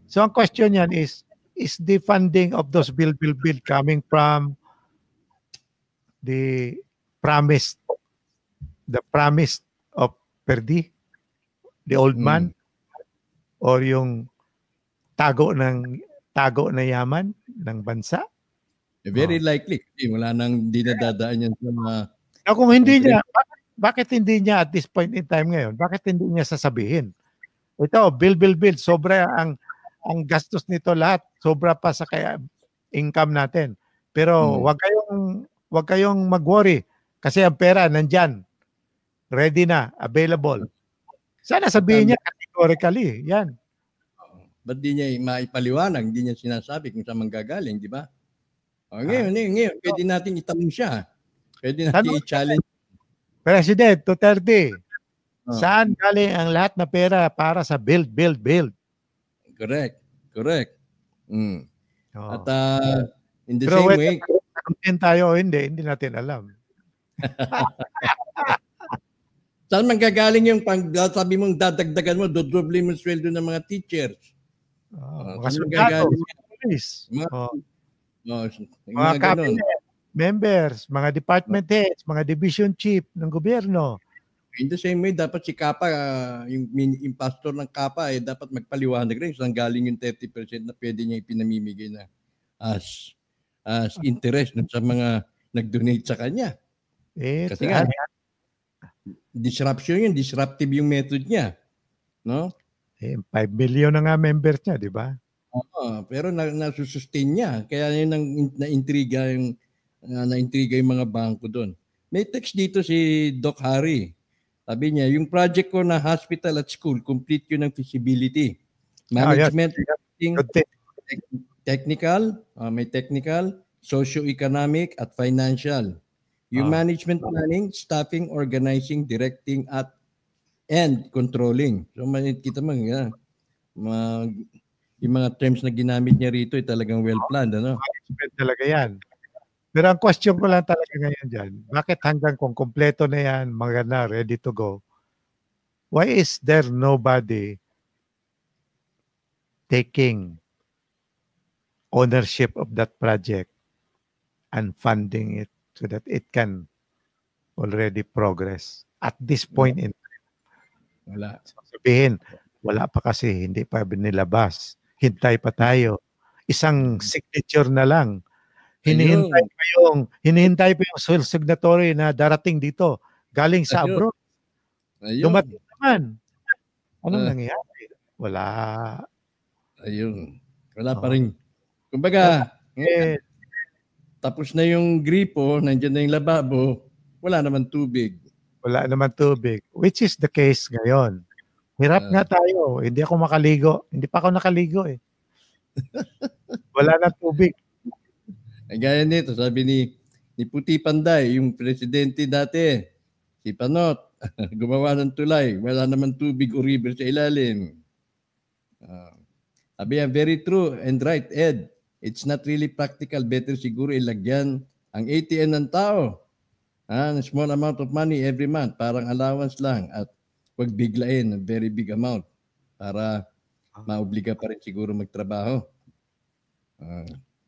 So ang question yan is the funding of those build coming from the promise of Perdi, the old man, or yung tago na yaman ng bansa? Very likely. Wala nang dinadadaan yan sa mga... Kung hindi niya, bakit hindi niya at this point in time ngayon, bakit hindi niya sasabihin? Ito, build, sobra ang gastos nito lahat, sobra pa sa kaya income natin. Pero wag kayong mag-worry kasi ang pera nandyan. Ready na, available. Sana sabihin niya categorically, yan. Ba't di niya maipaliwanag, hindi niya sinasabi kung saan manggagaling, di ba? Ngayon, pwede natin itanong siya. Pwede natin i-challenge. President Duterte, saan galing ang lahat na pera para sa build? Correct. At in the same way, tayo hindi natin alam. Saan manggagaling yung sabi mong dadagdagan mo, dodoble mo sweldo ng mga teachers? Mga sundalo, mga cabinet members, mga department heads, mga division chief ng gobyerno. In the same way, dapat si Kapa, yung pastor ng Kapa, dapat magpaliwanag rin saan galing yung 30% na pwede niya ipinamimigay na as interest sa mga nag-donate sa kanya. Kasi nga, disruptive yung method niya. No? 5 million na nga members niya, di ba? Pero nasusustain niya. Kaya yun na-intriga yung mga bangko doon. May text dito si Doc Harry. Sabi niya, yung project ko na hospital at school, complete yun ng feasibility. Management, technical, may technical, socio-economic at financial. Yung management planning, staffing, organizing, directing, and controlling. So makikita mo, yung mga terms na ginamit niya rito ay talagang well-planned. Management talaga yan. Pero ang question ko lang talaga ngayon dyan, bakit hanggang kung kompleto na yan, maganda, ready to go, why is there nobody taking ownership of that project and funding it so that it can already progress at this point in time? Wala. Sabihin, wala pa kasi, hindi pa binilabas. Hintay pa tayo. Isang signature na lang. Hinihintay pa yung sole signatory na darating dito galing sa abroad. Dumating naman. Anong nangyayari? Wala. Wala pa rin. Kumbaga, tapos na yung gripo, nandiyan na yung lababo, wala naman tubig. Which is the case ngayon. Hirap nga tayo. Hindi ako makaligo. Hindi pa ako nakaligo eh. Wala na tubig. Gaya nito, sabi ni Puti Panday, yung presidente dati, si Panot, gumawa ng tulay, wala naman tubig o river sa ilalim. Sabi yan, very true and right, Ed. It's not really practical. Better siguro ilagyan ang ATM ng tao. Small amount of money every month, parang allowance lang, at wag biglain, a very big amount para maobliga pa rin siguro magtrabaho.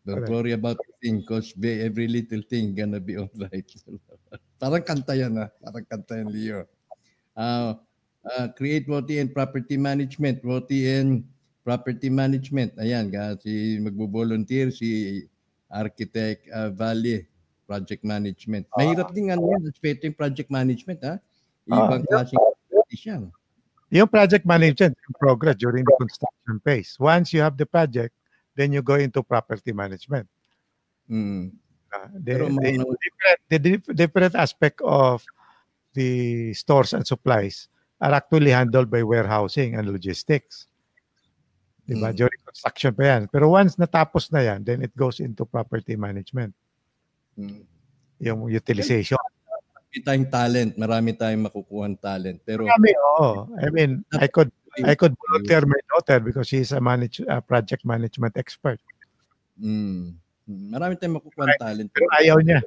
Don't worry about the thing because every little thing gonna be all right. Parang kanta yan, Parang kanta yan, Leo. Create WOTI and property management. WOTI and property management. Ayan, si magbo-volunteer si Architect Valle, project management. Mahirap din yan, aspeto yung project management, ha? Ibang klaseng activities yan. Yung project management in progress during the construction phase. Once you have the project, then you go into property management. The different aspect of the stores and supplies are actually handled by warehousing and logistics. Diba? During construction pa yan. Pero once natapos na yan, then it goes into property management. Yung utilization. Marami tayong talent. Marami tayong makukuha talent. Pero marami, I mean, I could volunteer my daughter because she's a project management expert. Marami tayong makukuha talent. Pero ayaw niya.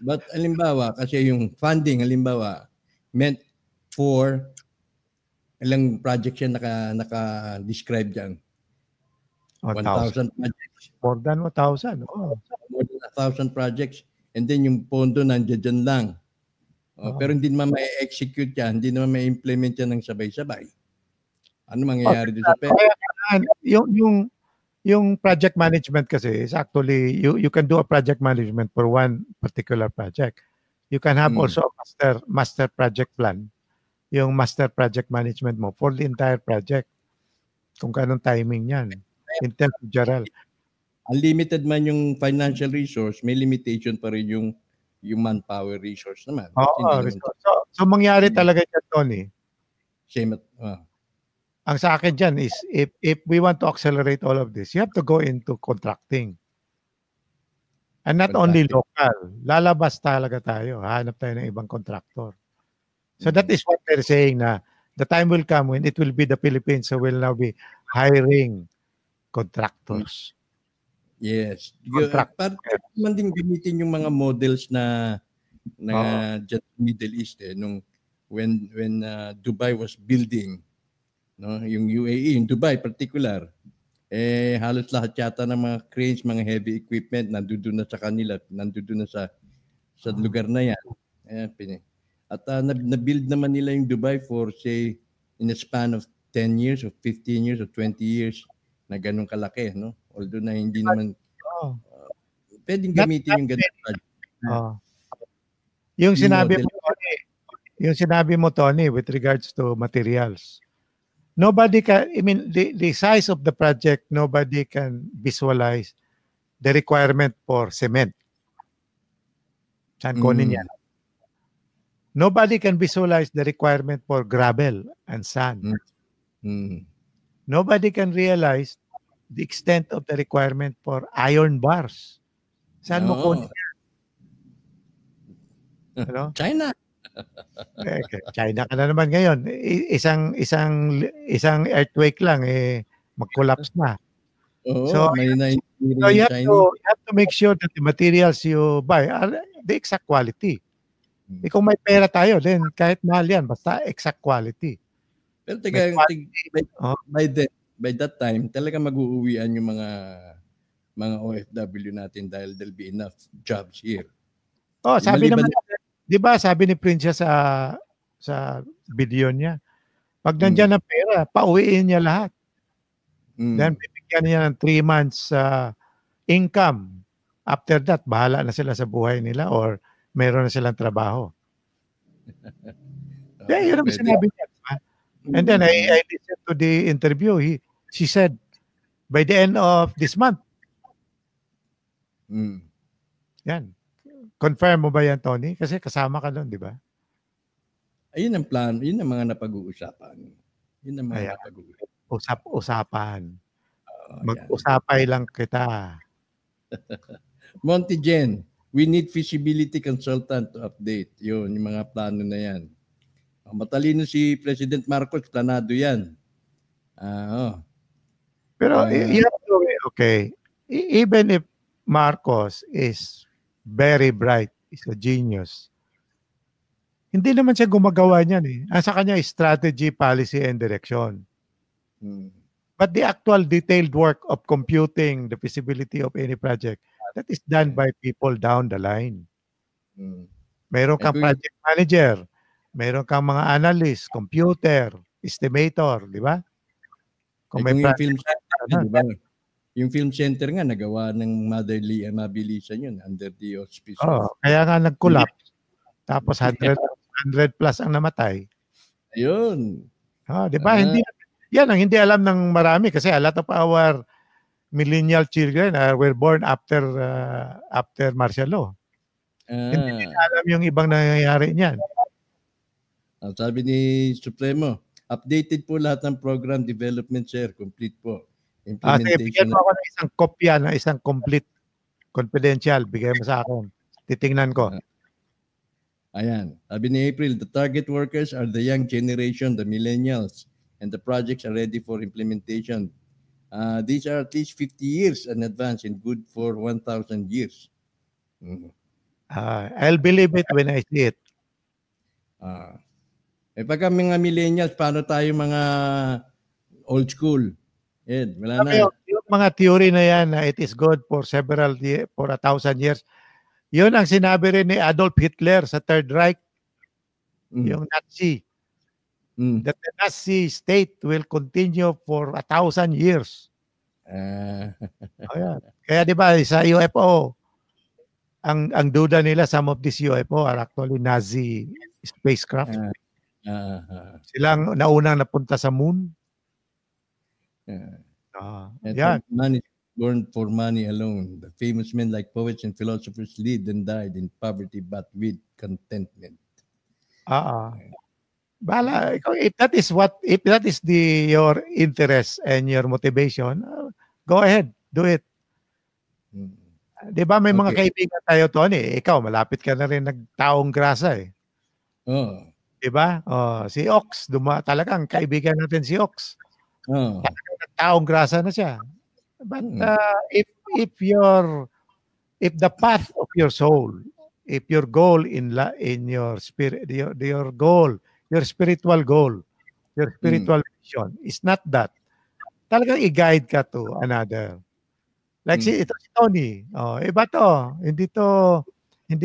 But halimbawa, kasi yung funding, halimbawa, meant for ilang projects yan naka-describe dyan? 1,000 projects. More than 1,000. Oh. More than 1,000 projects. And then yung pondo nandiyan lang. Pero hindi naman ma-execute yan, hindi naman ma-implement yan ng sabay-sabay. Ano mangyayari doon sa pera? Yung project management kasi is actually, you can do a project management for one particular project. You can have also a master project plan. Yung master project management mo for the entire project. Kung kanong timing yan. In terms of general. Unlimited man yung financial resource, may limitation pa rin yung manpower resource naman. So mangyari talaga yan, Tony. Same. Ang sa akin dyan is, if we want to accelerate all of this, you have to go into contracting. And not only local. Lalabas talaga tayo. Hanap tayo ng ibang contractor. So that is what they're saying na the time will come when it will be the Philippines who will now be hiring contractors. Yes. Para man din gamitin yung mga models na Middle East nung when Dubai was building, no, yung UAE, yung Dubai particular, halos lahat yata ng mga cranes, mga heavy equipment nandoon na sa kanila, nandoon na sa lugar na yan. At na-build naman nila yung Dubai for say in a span of 10 years or 15 years or 20 years na ganun kalaki, no? Although na hindi naman pwedeng gamitin yung ganun project. Yung sinabi mo Tony with regards to materials. Nobody can, I mean the size of the project, nobody can visualize the requirement for cement. Saan kunin yan? Nobody can visualize the requirement for gravel and sand. Nobody can realize the extent of the requirement for iron bars. Saan mo kunin yan? Ano? China. China ka na naman ngayon. Isang earthquake lang, mag-collapse na. So you have to make sure that the materials you buy are the exact quality. Kung may pera tayo, then kahit mahal yan, basta exact quality. Pero by that time, talaga mag-uuwian yung mga OFW natin dahil there'll be enough jobs here. Sabi naman, di ba, sabi ni Princess sa video niya, pag nandyan ang pera, pauwiin niya lahat. Then bibigyan niya ng 3 months income. After that, bahala na sila sa buhay nila or meron na silang trabaho. Yun ang sinabi niya. And then I listened to the interview. She said, by the end of this month. Yan. Confirm mo ba yan, Tony? Kasi kasama ka doon, di ba? Ayun ang plan. Yun ang mga napag-uusapan. Yun ang mga napag-uusapan. Usapan. Mag-usapay lang kita. Monty Jen, we need feasibility consultant to update. Yun, yung mga plano na yan. Matalino si President Marcos, planado yan. Pero, okay, even if Marcos is very bright, is a genius, hindi naman siya gumagawa niyan . Ang sa kanya is strategy, policy, and direction. But the actual detailed work of computing the feasibility of any project, that is done by people down the line. Meron kang project manager, Meron kang mga analyst, computer, estimator, di ba? Kung yung film center, di ba? Yung film center nga, nagawa ng mabilisan yun under the auspices. Kaya nga nag-collapse. Tapos 100 plus ang namatay. Ayun. Di ba? Yan ang hindi alam ng marami kasi a lot of our millennial children were born after martial law. Hindi nila alam yung ibang nangyayari niyan. Sabi ni Supremo, updated po lahat ng program development, sir. Complete po. Bigyan mo ako ng isang kopya ng isang complete confidential. Bigay mo sa akin. Titingnan ko. Ayan. Sabi ni April, the target workers are the young generation, the millennials, and the projects are ready for implementation. These are at least 50 years in advance and good for 1,000 years. I'll believe it when I see it. Pagka mga millennials, paano tayo mga old school? Ed, wala na. Yung mga theory na yan na it is good for for 1,000 years, yun ang sinabi rin ni Adolf Hitler sa Third Reich, yung Nazi. That the Nazi state will continue for 1,000 years. Kaya di ba sa UFO, ang duda nila, some of these UFO are actually Nazi spacecraft. Silang naunang napunta sa moon. Man is born for money alone. The famous men like poets and philosophers lived and died in poverty but with contentment. Bala, if that is your interest and your motivation, go ahead, do it. Di ba may mga kaibigan tayo, Tony? Ikaw, malapit ka na rin nagtaong grasa eh. Di ba? Si Ox, talagang kaibigan natin si Ox. Taong grasa na siya. But if the path of your soul, if your goal in your spirit, your goal, your spiritual goal, your spiritual mission is not that, talagang i-guide ka to another. Like ito si Tony. Iba to. Hindi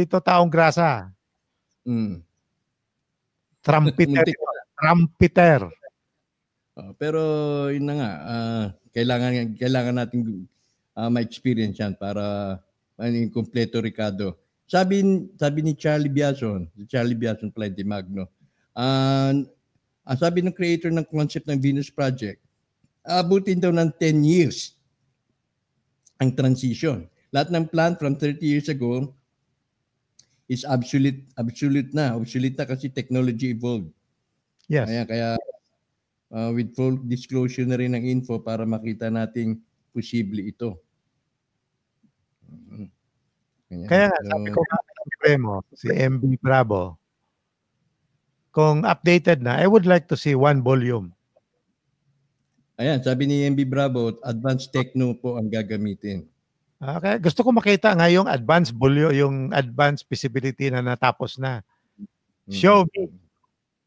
to taong grasa. Trumpeter. Pero yun na nga, kailangan natin ma-experience yan para maging kompleto, Ricardo. Sabi ni Charlie Biason pala di Magno, sabi ng creator ng concept ng Venus Project, abutin daw ng 10 years ang transition. Lahat ng plan from 30 years ago is obsolete na kasi technology evolved. Yes. Kaya with full disclosure na rin ng info para makita nating posible ito. Kaya sabi ko si MB Bravo, kung updated na, I would like to see 1 volume. Ayan, sabi ni MB Bravo, advanced techno po ang gagamitin. Okay, gusto ko makita nga yung advanced volume, yung advanced feasibility na natapos na. Show me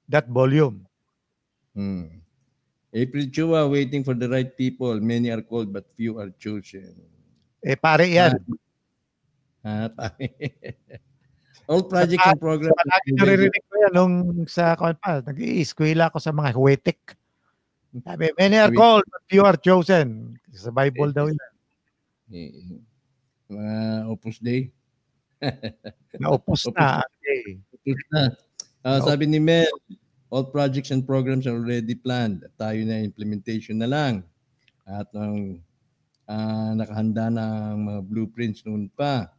that volume. April Chua, waiting for the right people. Many are called but few are chosen. Pare yan. All projects and programs. Naririnig ko yan nung nag-i-eskwela ako sa mga huwetik. Sabi, many are called but few are chosen. Sa Bible daw yan. Mga Opus Dei. Opus na. Sabi ni Mel, all projects and programs are already planned. Tayo na implementation na lang. At nakahanda na ang mga blueprints noon pa.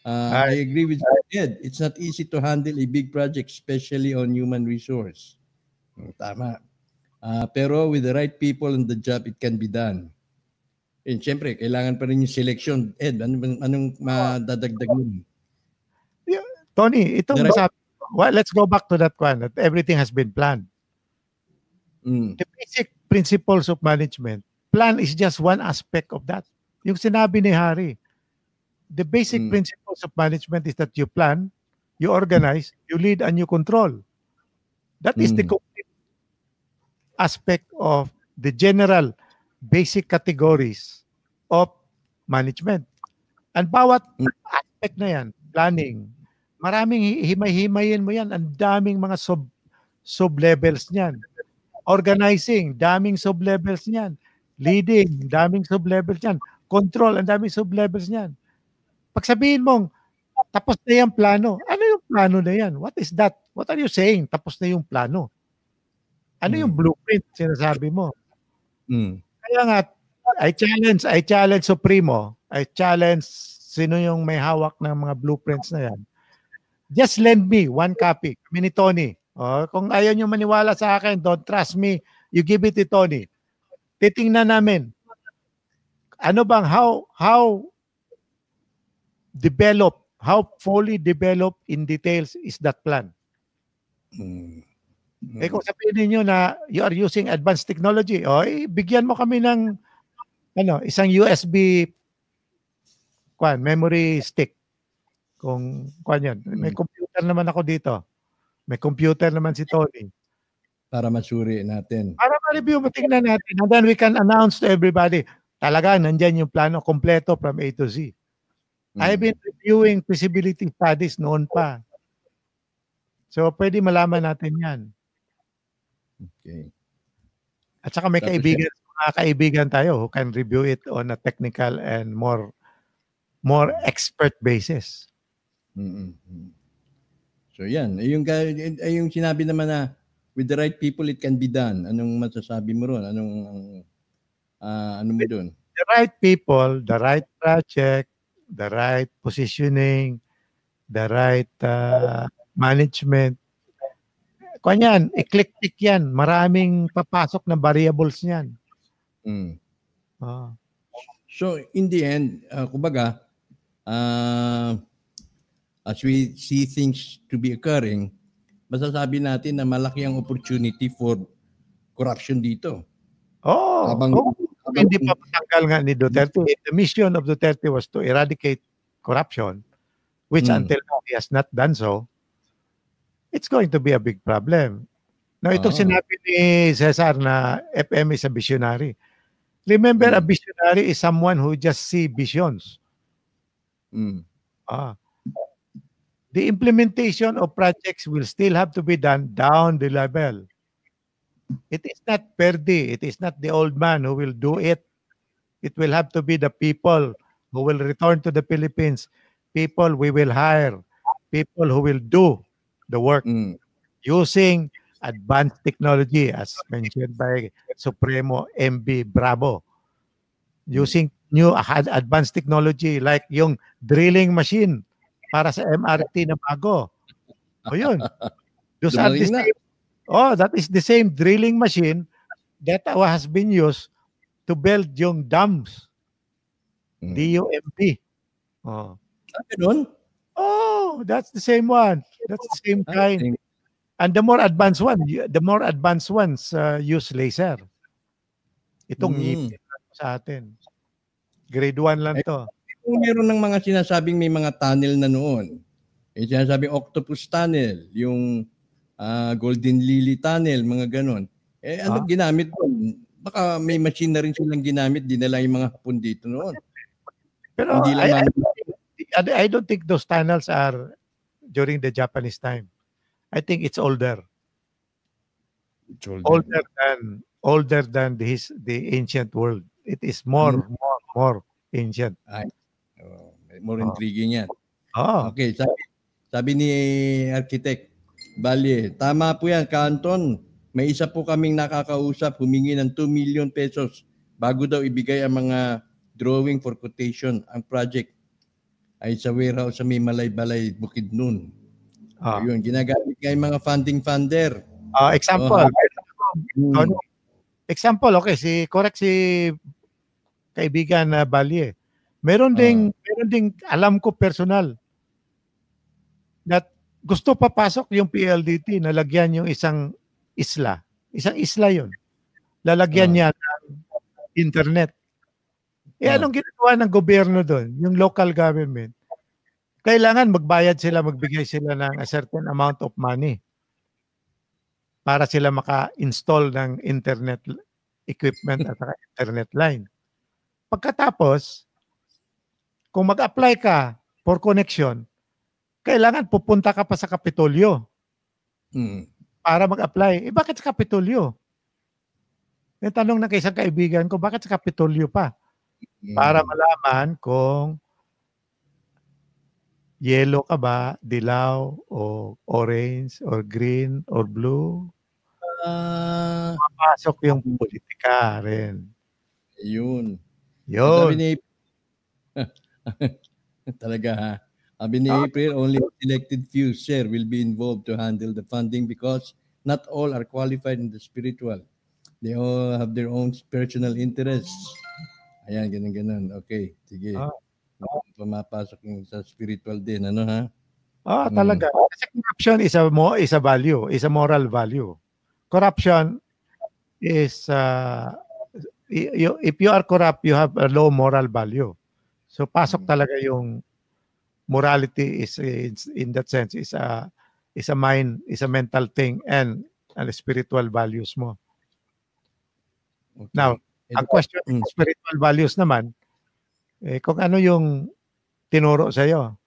I agree with Ed. It's not easy to handle a big project, especially on human resource. Tama. Pero with the right people on the job, it can be done. And siyempre, kailangan pa rin yung selection. Ed, anong madadagdag mo? Tony, itong masabi, let's go back to that one, that everything has been planned. The basic principles of management, plan is just one aspect of that. Yung sinabi ni Harry, the basic principles of management is that you plan, you organize, you lead, and you control. That is the complete aspect of the general basic categories of management. And bawat aspect na yan, planning, Maraming himay-himayin mo yan. Ang daming mga sub-levels niyan. Organizing, daming sub-levels niyan. Leading, daming sub-levels niyan. Control, ang daming sub-levels niyan. Pag sabihin mong, tapos na yung plano. Ano yung plano na yan? What is that? What are you saying? Tapos na yung plano. Ano yung blueprint sinasabi mo? Kaya nga, I challenge Supremo. I challenge sino yung may hawak ng mga blueprints na yan. Just lend me one copy. Kami ni Tony. Kung ayaw nyo maniwala sa akin, don't trust me, you give it to Tony. Titingnan namin. Ano bang, how fully developed in details is that plan? Kung sabihin niyo na you are using advanced technology, bigyan mo kami ng isang USB memory stick. Kung yan. May computer naman ako dito. May computer naman si Tony. Para masuri natin. Para ma-review, matingnan natin. And then we can announce to everybody, talaga, nandyan yung plano kompleto from A to Z. I've been reviewing feasibility studies noon pa. So, pwede malaman natin yan. Okay. At saka may kaibigan tayo who can review it on a technical and more expert basis. So, yan. Yung sinabi naman na with the right people, it can be done. Anong masasabi mo ron? Ano mo doon? The right people, the right project, the right positioning, the right management. Kanyan, eclectic yan. Maraming papasok na variables niyan. So, in the end, kumbaga, as we see things to be occurring, masasabi natin na malaki ang opportunity for corruption dito. Hindi pa matanggal nga ni Duterte. The mission of Duterte was to eradicate corruption, which until now he has not done so. It's going to be a big problem. Now, itong sinabi ni Cesar na FM is a visionary. Remember, a visionary is someone who just see visions. The implementation of projects will still have to be done down the level. It is not Perdi. It is not the old man who will do it. It will have to be the people who will return to the Philippines. People we will hire. People who will do the work using advanced technology as mentioned by Supremo MB Bravo. Using new advanced technology like yung drilling machine para sa MRT na bago. Yun. Those are the same. That is the same drilling machine that has been used to build yung dams. DUMP. Ganun? That's the same one. That's the same kind. And the more advanced ones use laser. Itong ngipin sa atin. Grade 1 lang to. Kung meron ng mga sinasabing may mga tunnel na noon, sinasabing Octopus Tunnel, yung Golden Lily Tunnel, mga ganon. Ano ginamit doon? Baka may machine na rin silang ginamit, dinala yung mga Hapon dito noon. Pero I don't think those tunnels are during the Japanese time. I think it's older. It's older. Older than the ancient world. It is more ancient. More intriguing yan. Okay, sabi ni Architect Balye, tama po yan, Kanton. May isa po kaming nakakausap, humingi ng 2 million pesos bago daw ibigay ang mga drawing for quotation. Ang project ay sa warehouse sa may Malay-Balay, Bukidnon. Yun, ginagamit nga yung mga funding funder. Example. Example, okay, correct si kaibigan Balye. Meron ding alam ko personal that gusto papasok yung PLDT, nalagyan yung isang isla. Isang isla yun. Lalagyan niya ng internet. Anong ginagawa ng gobyerno doon? Yung local government. Kailangan magbayad sila, magbigay sila ng a certain amount of money para sila maka-install ng internet equipment at saka internet line. Pagkatapos, kung mag-apply ka for connection, kailangan pupunta ka pa sa Kapitolyo Mm. para mag-apply. Bakit sa Kapitolyo? Yung tanong ng isang kaibigan ko, bakit sa Kapitolyo pa? Para malaman kung yellow ka ba, dilaw, o orange, or green, or blue. Papasok yung politika rin. Yun. Yun. Sabi ni talaga ha. Sabi ni April, only selected few, sir, will be involved to handle the funding because not all are qualified in the spiritual. They all have their own personal interests. Ayan, ganun. Okay, sige. Pumapasok yung sa spiritual din, ano ha? Talaga. Kasi corruption is a value, is a moral value. Corruption is, if you are corrupt, you have a low moral value. So pasok talaga yung morality is in that sense is a mental thing and spiritual values mo. Okay. Now, ang question ng spiritual values naman, kung ano yung tinuro sa iyo.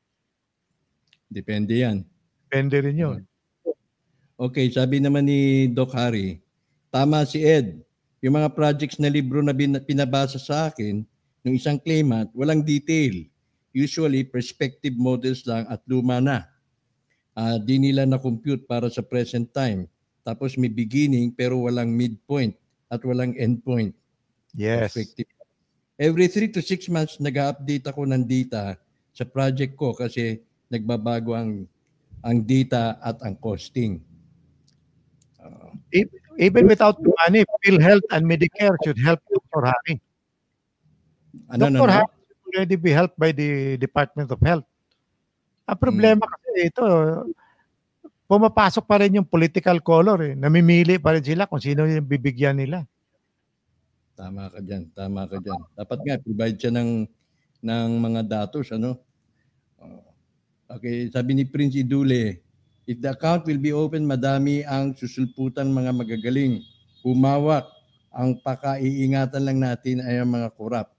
Depende yan. Depende rin yun. Okay, sabi naman ni Doc Harry, tama si Ed. Yung mga projects na libro na pinabasa sa akin ng isang claimant, walang detail. Usually, perspective models lang at luma na. Di nila na-compute para sa present time. Tapos may beginning pero walang midpoint at walang endpoint. Yes. Every 3 to 6 months, nag-update ako ng data sa project ko kasi nagbabago ang data at ang costing. Even without money, PhilHealth and Medicare should help Dr. Harry. Dr. Harry should already be helped by the Department of Health. Ang problema kasi ito, pumapasok pa rin yung political color. Namimili pa rin sila kung sino yung bibigyan nila. Tama ka dyan. Dapat nga, provide siya ng mga datos, ano? Okay, sabi ni Prince Idule, if the account will be open, madami ang susulputan mga magagaling. Humawak. Ang pakaiingatan lang natin ay ang mga korap.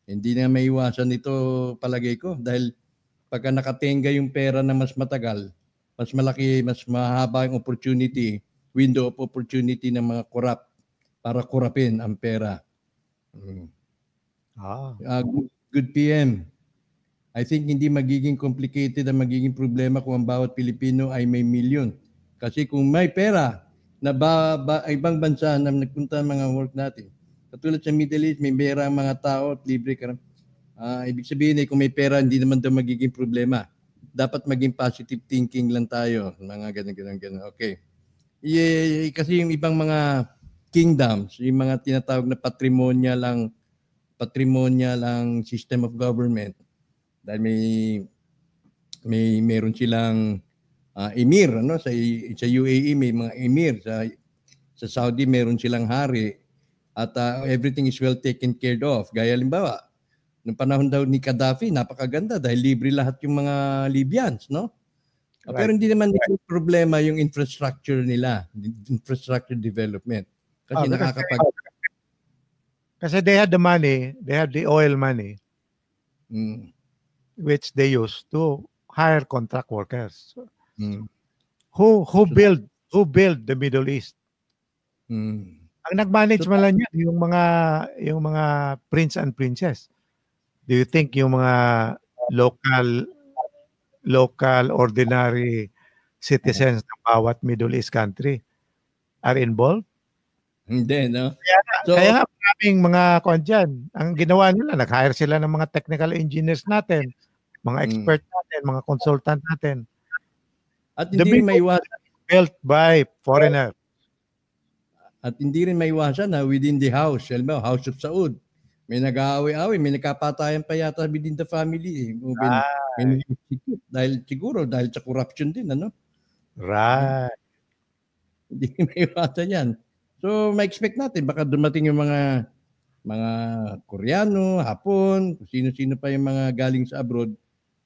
Hindi na maiwasan ito palagay ko dahil pagka nakatenga yung pera na mas matagal, mas malaki, mas mahaba yung opportunity, window of opportunity ng mga korap para kurapin ang pera. Good PM. I think hindi magiging complicated ang magiging problema kung ang bawat Pilipino ay may milyon. Kasi kung may pera na ibang bansa na nagpunta ang mga work natin, katulad sa Middle East, may pera ang mga tao at libre ka. Ibig sabihin kung may pera, hindi naman daw magiging problema. Dapat maging positive thinking lang tayo. Mga ganun. Okay. Kasi yung ibang mga kingdoms, yung mga tinatawag na patrimonial ang system of government, dahil meron silang emir, ano, sa UAE may mga emir, sa Saudi meron silang hari, at everything is well taken care of. Gaya halimbawa, noong panahon daw ni Gaddafi, napakaganda dahil libre lahat yung mga Libyans, no? Right. Pero hindi naman problema yung infrastructure nila, infrastructure development. Kasi kasi they had the money, they had the oil money. Which they use to hire contract workers. Who build the Middle East? Ang nag-manage man lang yan yung mga prince and princess. Do you think yung mga local ordinary citizens ng bawat Middle East country are involved? Hindi, no? Kaya nga maraming mga dyan. Ang ginawa nila, nag-hire sila ng mga technical engineers natin, mga expert natin, mga consultant natin. At hindi rin maiwasan built by foreigner. At hindi rin maiwasan na within the house, House of Saud, may nag-aaway-aaway, may nagkapatayan pa yata within the family. Dahil sa corruption din, ano? Right. Hindi maiwasan yan. So, ma-expect natin, baka dumating yung mga Koreano, Hapon, sino-sino pa yung mga galing sa abroad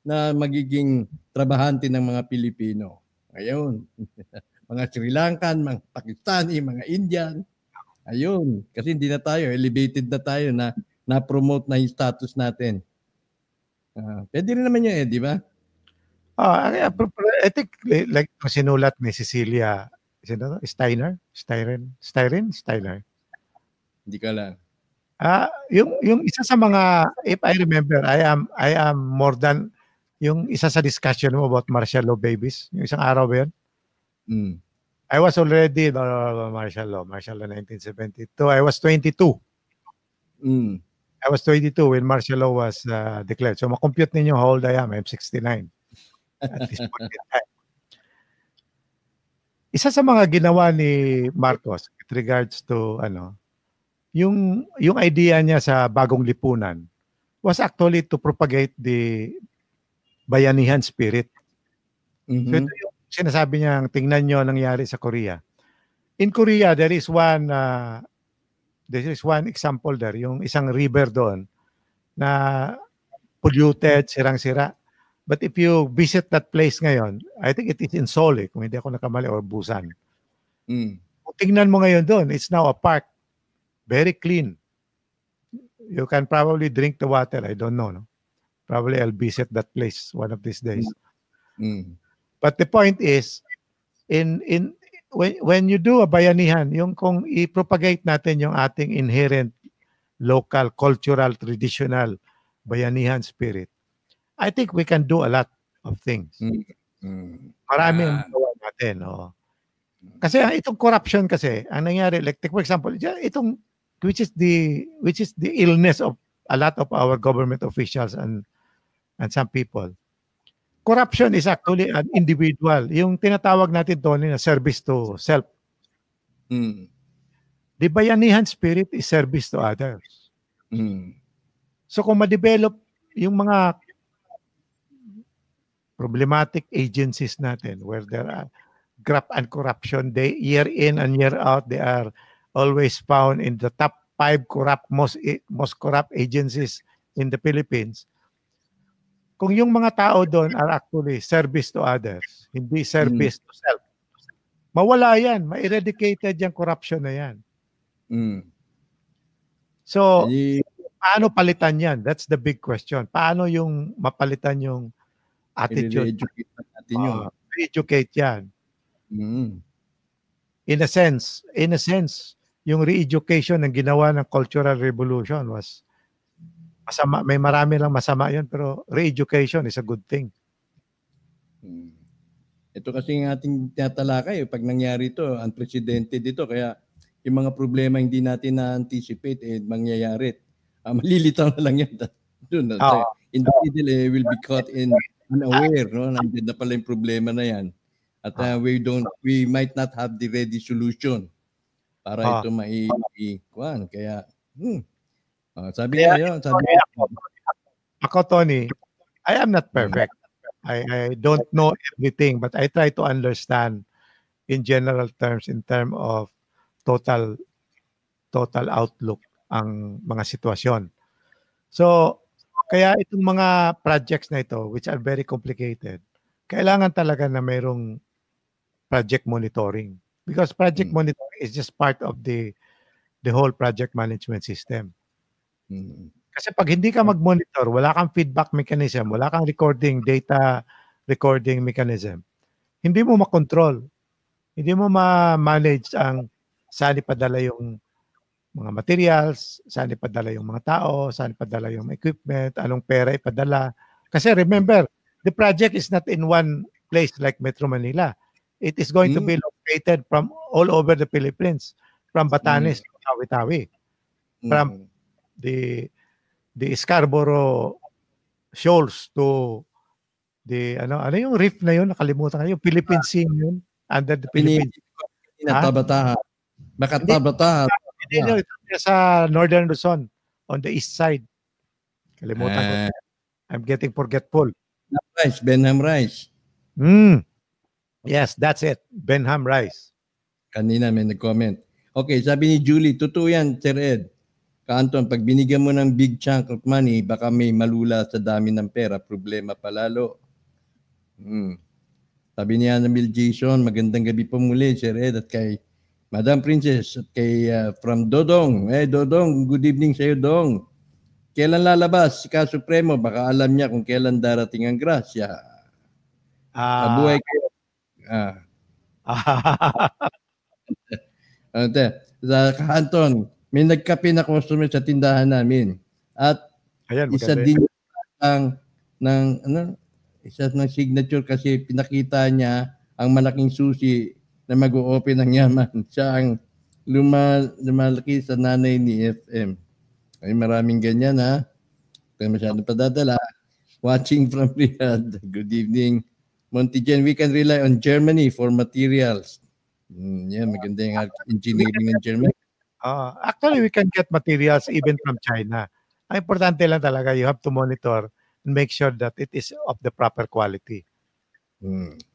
na magiging trabahante ng mga Pilipino. Ayun. Mga Sri Lankan, mga Pakistani, mga Indian. Ayun. Kasi hindi na tayo, elevated na tayo na promote na yung status natin. Pwede rin naman yun di ba? I think like sinulat ni Cecilia Steiner. Hindi ka lang. Yung isa sa mga, if I remember, I am more than yung isa sa discussion mo about martial law babies. Yung isang araw ba yun? I was already martial law 1972. I was 22. I was 22 when martial law was declared. So makompute ninyo how old I am. I'm 69. At this point in time. Isa sa mga ginawa ni Marcos with regards to yung idea niya sa bagong lipunan was actually to propagate the bayanihan spirit. So ito yung sinasabi niya, tingnan nyo nangyari sa Korea. In Korea, there is one example there, yung isang river doon na polluted, sirang-sira. But if you visit that place ngayon, I think it is in Seoul, kung hindi ako nakamali, or Busan. Kung tingnan mo ngayon doon, it's now a park. Very clean. You can probably drink the water. I don't know. No? Probably I'll visit that place one of these days. But the point is, when you do a bayanihan, yung kung i-propagate natin yung ating inherent local, cultural, traditional bayanihan spirit, I think we can do a lot of things. Marami ang gawa natin. Kasi itong corruption kasi, ang nangyari, like for example, itong which is the illness of a lot of our government officials and some people. Corruption is actually an individual. Yung tinatawag natin doon na service to self. The bayanihan spirit is service to others. So kung ma-develop yung mga problematic agencies natin where there are graft and corruption, they year in and year out, they are always found in the top 5 most corrupt agencies in the Philippines. Kung yung mga tao doon are actually service to others, hindi service to self, mawala yan, ma-eradicated yung corruption na yan. So, paano palitan yan? That's the big question. Paano yung mapalitan yung attitude? Re-educate yan. In a sense, yung re-education ng ginawa ng Cultural Revolution was masama. May marami lang masama yun, pero re-education is a good thing. Ito kasi yung ating tinatalakay, pag nangyari ito, unprecedented ito, kaya yung mga problema hindi natin na-anticipate, mangyayari. Malilitaw na lang yan. Individual will be caught in unaware, no? Nandiyan na pala yung problema na yan. At we might not have the ready solution para ito mai-kuan. Kaya, sabi niya yun. Ako, Tony, I am not perfect. I don't know everything, but I try to understand in general terms, in terms of total outlook ang mga sitwasyon. So, kaya itong mga projects na ito, which are very complicated, kailangan talaga na mayroong project monitoring. Because project monitoring is just part of the whole project management system. Kasi pag hindi ka mag-monitor, wala kang feedback mechanism, wala kang data recording mechanism, hindi mo makontrol, hindi mo ma-manage ang saan ipadala yung mga materials, saan ipadala yung mga tao, saan ipadala yung equipment, anong pera ipadala. Kasi remember, the project is not in one place like Metro Manila. It is going to be located from all over the Philippines, from Batanes to Tawi-Tawi, from the Scarborough Shoals to the ano yung reef na yun, nakalimutan ko yung Philippine Sea yun, under the Philippine Tabataha. Baka Tabataha. Hindi, sa Northern Luzon on the east side. Kalimutan ko. I'm getting forgetful. Benham Rice. Yes, that's it. Benham Rice. Kanina may nag-comment. Okay, sabi ni Julie, totoo yan, Sir Ed. Anton, pag binigyan mo ng big chunk of money, baka may malula sa dami ng pera, problema palalo. Sabi ni Annabelle Jason, magandang gabi po muli, Sir Ed, at kay Madam Princess, at kay from Dodong. Dodong, good evening sa iyo, Dong. Kailan lalabas si Ka Supremo? Baka alam niya kung kailan darating ang grasya. Mabuhay kayo. Sa Canton, may nagkape na customer sa tindahan namin. At Ayan, isa maganda. din isa ng signature kasi pinakita niya ang malaking susi na mag-o-open ng yaman. Siya ang lumalaki sa nanay ni FM. Ay maraming ganyan ha. Kaya masyadong padadala. Watching from Riyadh. Good evening. Montigen, we can rely on Germany for materials. Yan, maganda yung engineering ng Germany. Actually, we can get materials even from China. Ang importante lang talaga, you have to monitor and make sure that it is of the proper quality.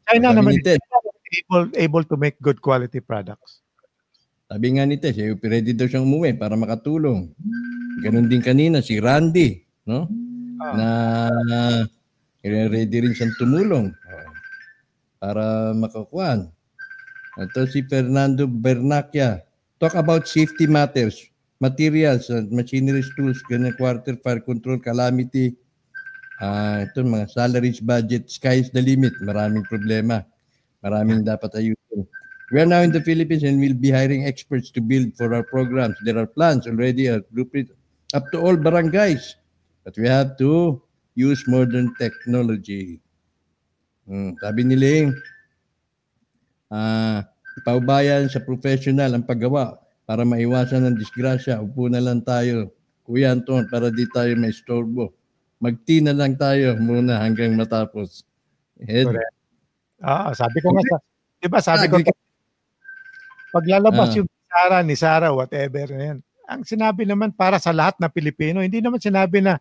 China naman able to make good quality products. Sabi nga ni Tess, ready daw siyang umuwi para makatulong. Ganon din kanina si Randy, no? Na ready rin siyang tumulong para makakuan. Ito si Fernando Bernacia. Talk about safety matters, materials, machineries, tools, quarter fire control, calamity. Ito mga salaries, budget, sky is the limit. Maraming problema. Maraming dapat ayusin. We are now in the Philippines and we'll be hiring experts to build for our programs. There are plans already, blueprint up to all barangays. But we have to use modern technology. Sabi ni Ling, ipaubayan sa professional ang paggawa para maiwasan ng disgrasya. Upo na lang tayo, Kuya Anton, para di tayo maistorbo. Magti na lang tayo muna hanggang matapos. Correct. Sabi ko nga, di ba sabi ko, paglalabas yung ni Sarah, whatever na yan, ang sinabi naman para sa lahat na Pilipino, hindi naman sinabi na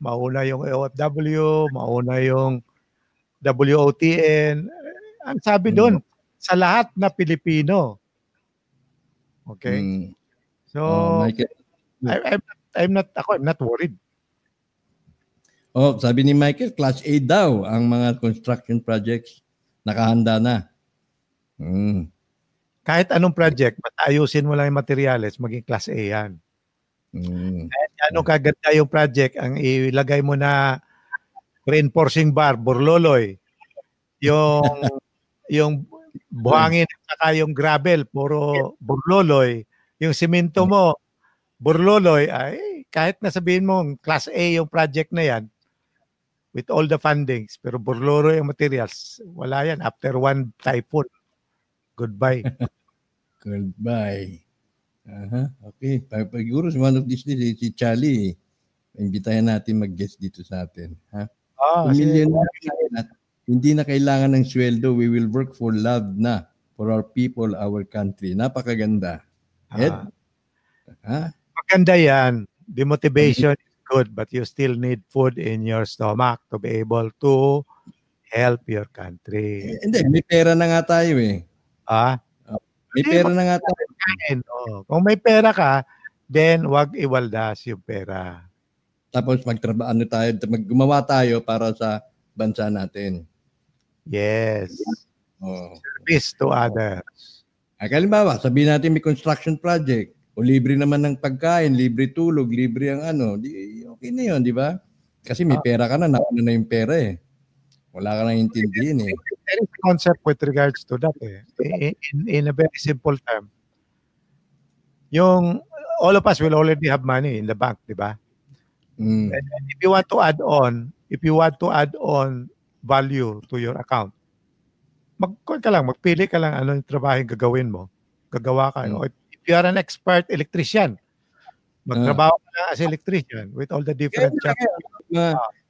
mauna yung OFW, mauna yung WOTN. Ang sabi doon, sa lahat na Pilipino. Okay? So, I'm not worried. Sabi ni Michael, Class A daw ang mga construction projects. Nakahanda na. Kahit anong project, ayusin mo lang yung materials, maging Class A yan. Kahit anong kaganda yung project, ang ilagay mo na reinforcing bar, burloloy, yung buhangin at saka yung gravel, puro burloloy, yung simento mo, burloloy, ay kahit nasabihin mo Class A yung project na yan, with all the fundings, pero burloloy yung materials, wala yan. After one typhoon, goodbye. Goodbye. Okay. Pagsiguro one of these days, si Charlie, imbitahan natin mag-guest dito sa atin. Hindi na kailangan ng sweldo. We will work for love na. For our people, our country. Napakaganda. Ed? Maganda yan. The motivation is good, but you still need food in your stomach to be able to help your country. Hindi, may pera na nga tayo eh. May pera na nga tayo. Kung may pera ka, then wag iwaldas yung pera. Tapos gumawa tayo para sa bansa natin. Yes. Service to others. Halimbawa, sabihin natin may construction project. O libre naman ng pagkain, libre tulog, libre ang okay na yun, di ba? Kasi may pera ka na, nauna na yung pera eh. Wala ka nang intindihin eh. There is a concept with regards to that eh. In a very simple term. All of us will already have money in the bank, di ba? And if you want to add on value to your account, magpili ka lang ano yung trabaho yung gagawin mo. Gagawa ka. If you are an expert electrician, magtrabaho ka lang as electrician with all the different jobs.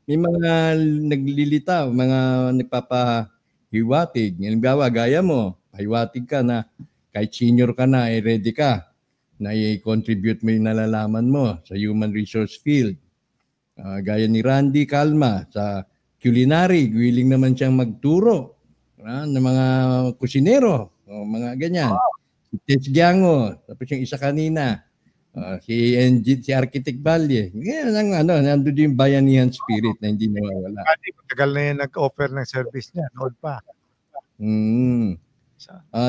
May mga naglilitaw, mga nagpapahiwatig. Halimbawa, gaya mo, pahiwatig ka na kahit senior ka na, ready ka na i-contribute mo yung nalalaman mo sa human resource field. Gaya ni Randy Calma sa culinary, willing naman siyang magturo ng mga kusinero, mga ganyan. Si Tess Giango, tapos yung isa kanina, si Architect Valle. Yan nandun yung bayanihan spirit na hindi nawawala. Matagal na yan nag-offer ng service niya, noon pa.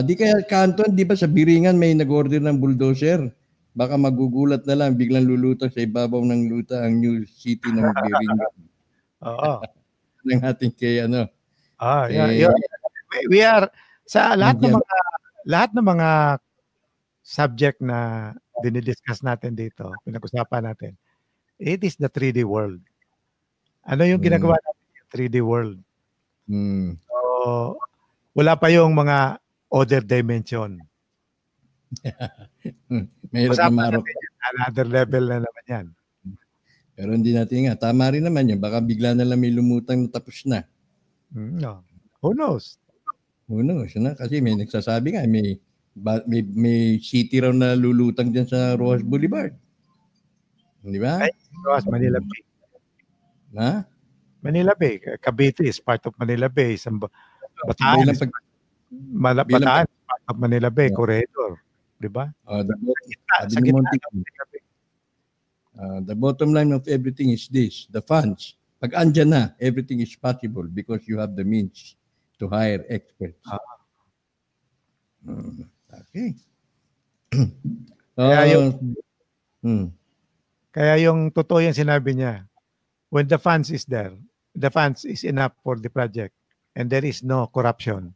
Di kaya Canton, di ba sa Biringan may nag-order ng bulldozer? Baka magugulat na lang, biglang lulutang sa ibabaw ng luta ang new city ng Biringan. Oo. Ng ating kay We are sa lahat ng mga subject na dinidiscuss natin dito, pinag-usapan natin. It is the 3D world. Ano yung ginagawa natin yung 3D world? So, wala pa yung mga other dimension. Mahirap na marok. Another level na naman yan. Pero hindi natin nga. Tama rin naman yun. Baka bigla na lang may lumutang na tapos na. No. Who knows? Who knows? Na? Kasi may nagsasabi nga, may city raw na lulutang dyan sa Rojas Boulevard. Di ba? Rojas, Manila Bay. Ha? Manila Bay. Cavite is part of Manila Bay. Bataan is part of Manila Bay. Corridor. Di ba? The bottom line of everything is this, the funds. Pag andyan na, everything is possible because you have the means to hire experts. Okay. Kaya yung totoo yung sinabi niya, when the funds is there, the funds is enough for the project and there is no corruption.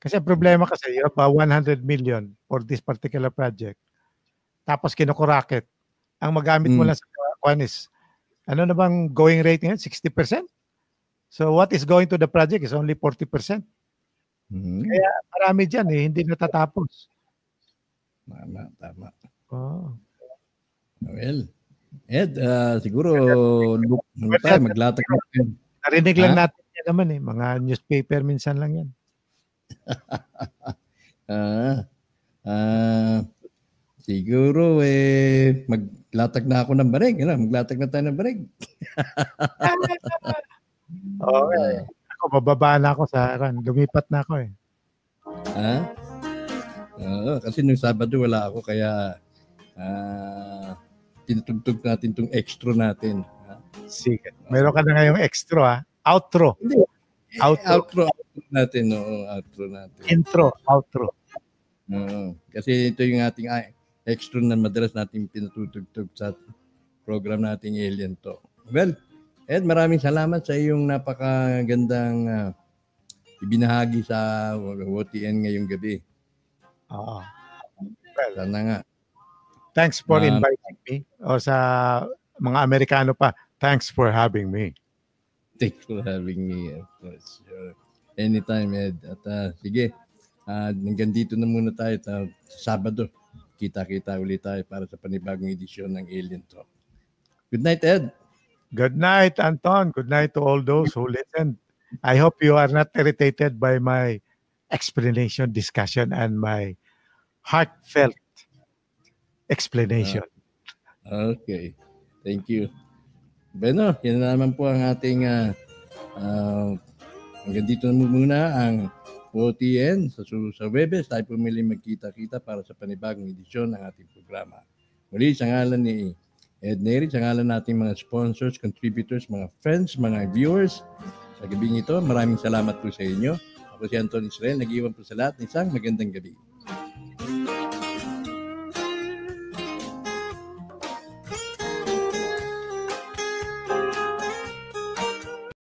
Kasi problema kasi, you have 100 million for this particular project. Tapos kinukurakit. Ang magamit mo lang sa one is, ano na bang going rate ngayon? 60%? So what is going to the project is only 40%. Kaya marami dyan hindi natatapos. Tama. Well, Ed, siguro tayo maglatag natin. Narinig lang natin yan naman mga newspaper minsan lang yan. Siguro maglatag na ako ng bareg. Maglatag na tayo ng bareg. Okay. Ako, bababa na ako sa lumipat na ako kasi nung Sabado wala ako kaya tinutugtog natin itong extra natin. Sige. Meron ka na ngayong extra outro. Hindi. Outro natin. Outro natin. Intro, outro. Kasi ito yung ating extra na madalas natin pinatutugtog sa program nating Alien Talk. Well, Ed, maraming salamat sa iyong napakagandang ibinahagi sa OTN ngayong gabi. Well, sana nga. Thanks for inviting me. O sa mga Amerikano pa, thanks for having me. Thanks for having me. Of course. Anytime, Ed. At sige, hanggang dito na muna tayo. Sabado, kita-kita ulit tayo para sa panibagong edisyon ng Alien Talk. Good night, Ed. Good night, Anton. Good night to all those who listened. I hope you are not irritated by my explanation, discussion, and my heartfelt explanation. Okay. Thank you. Bueno, yan na naman po ang ating hanggang dito na muna ang OTN sa Webes. Tayo po muli magkita-kita para sa panibagong edisyon ng ating programa. Muli, sa ngalan ni Ed Neri, sa ngalan nating mga sponsors, contributors, mga friends, mga viewers, sa gabing ito, maraming salamat po sa inyo. Ako si Anton Israel, nag-iwan po sa lahat ng isang magandang gabi.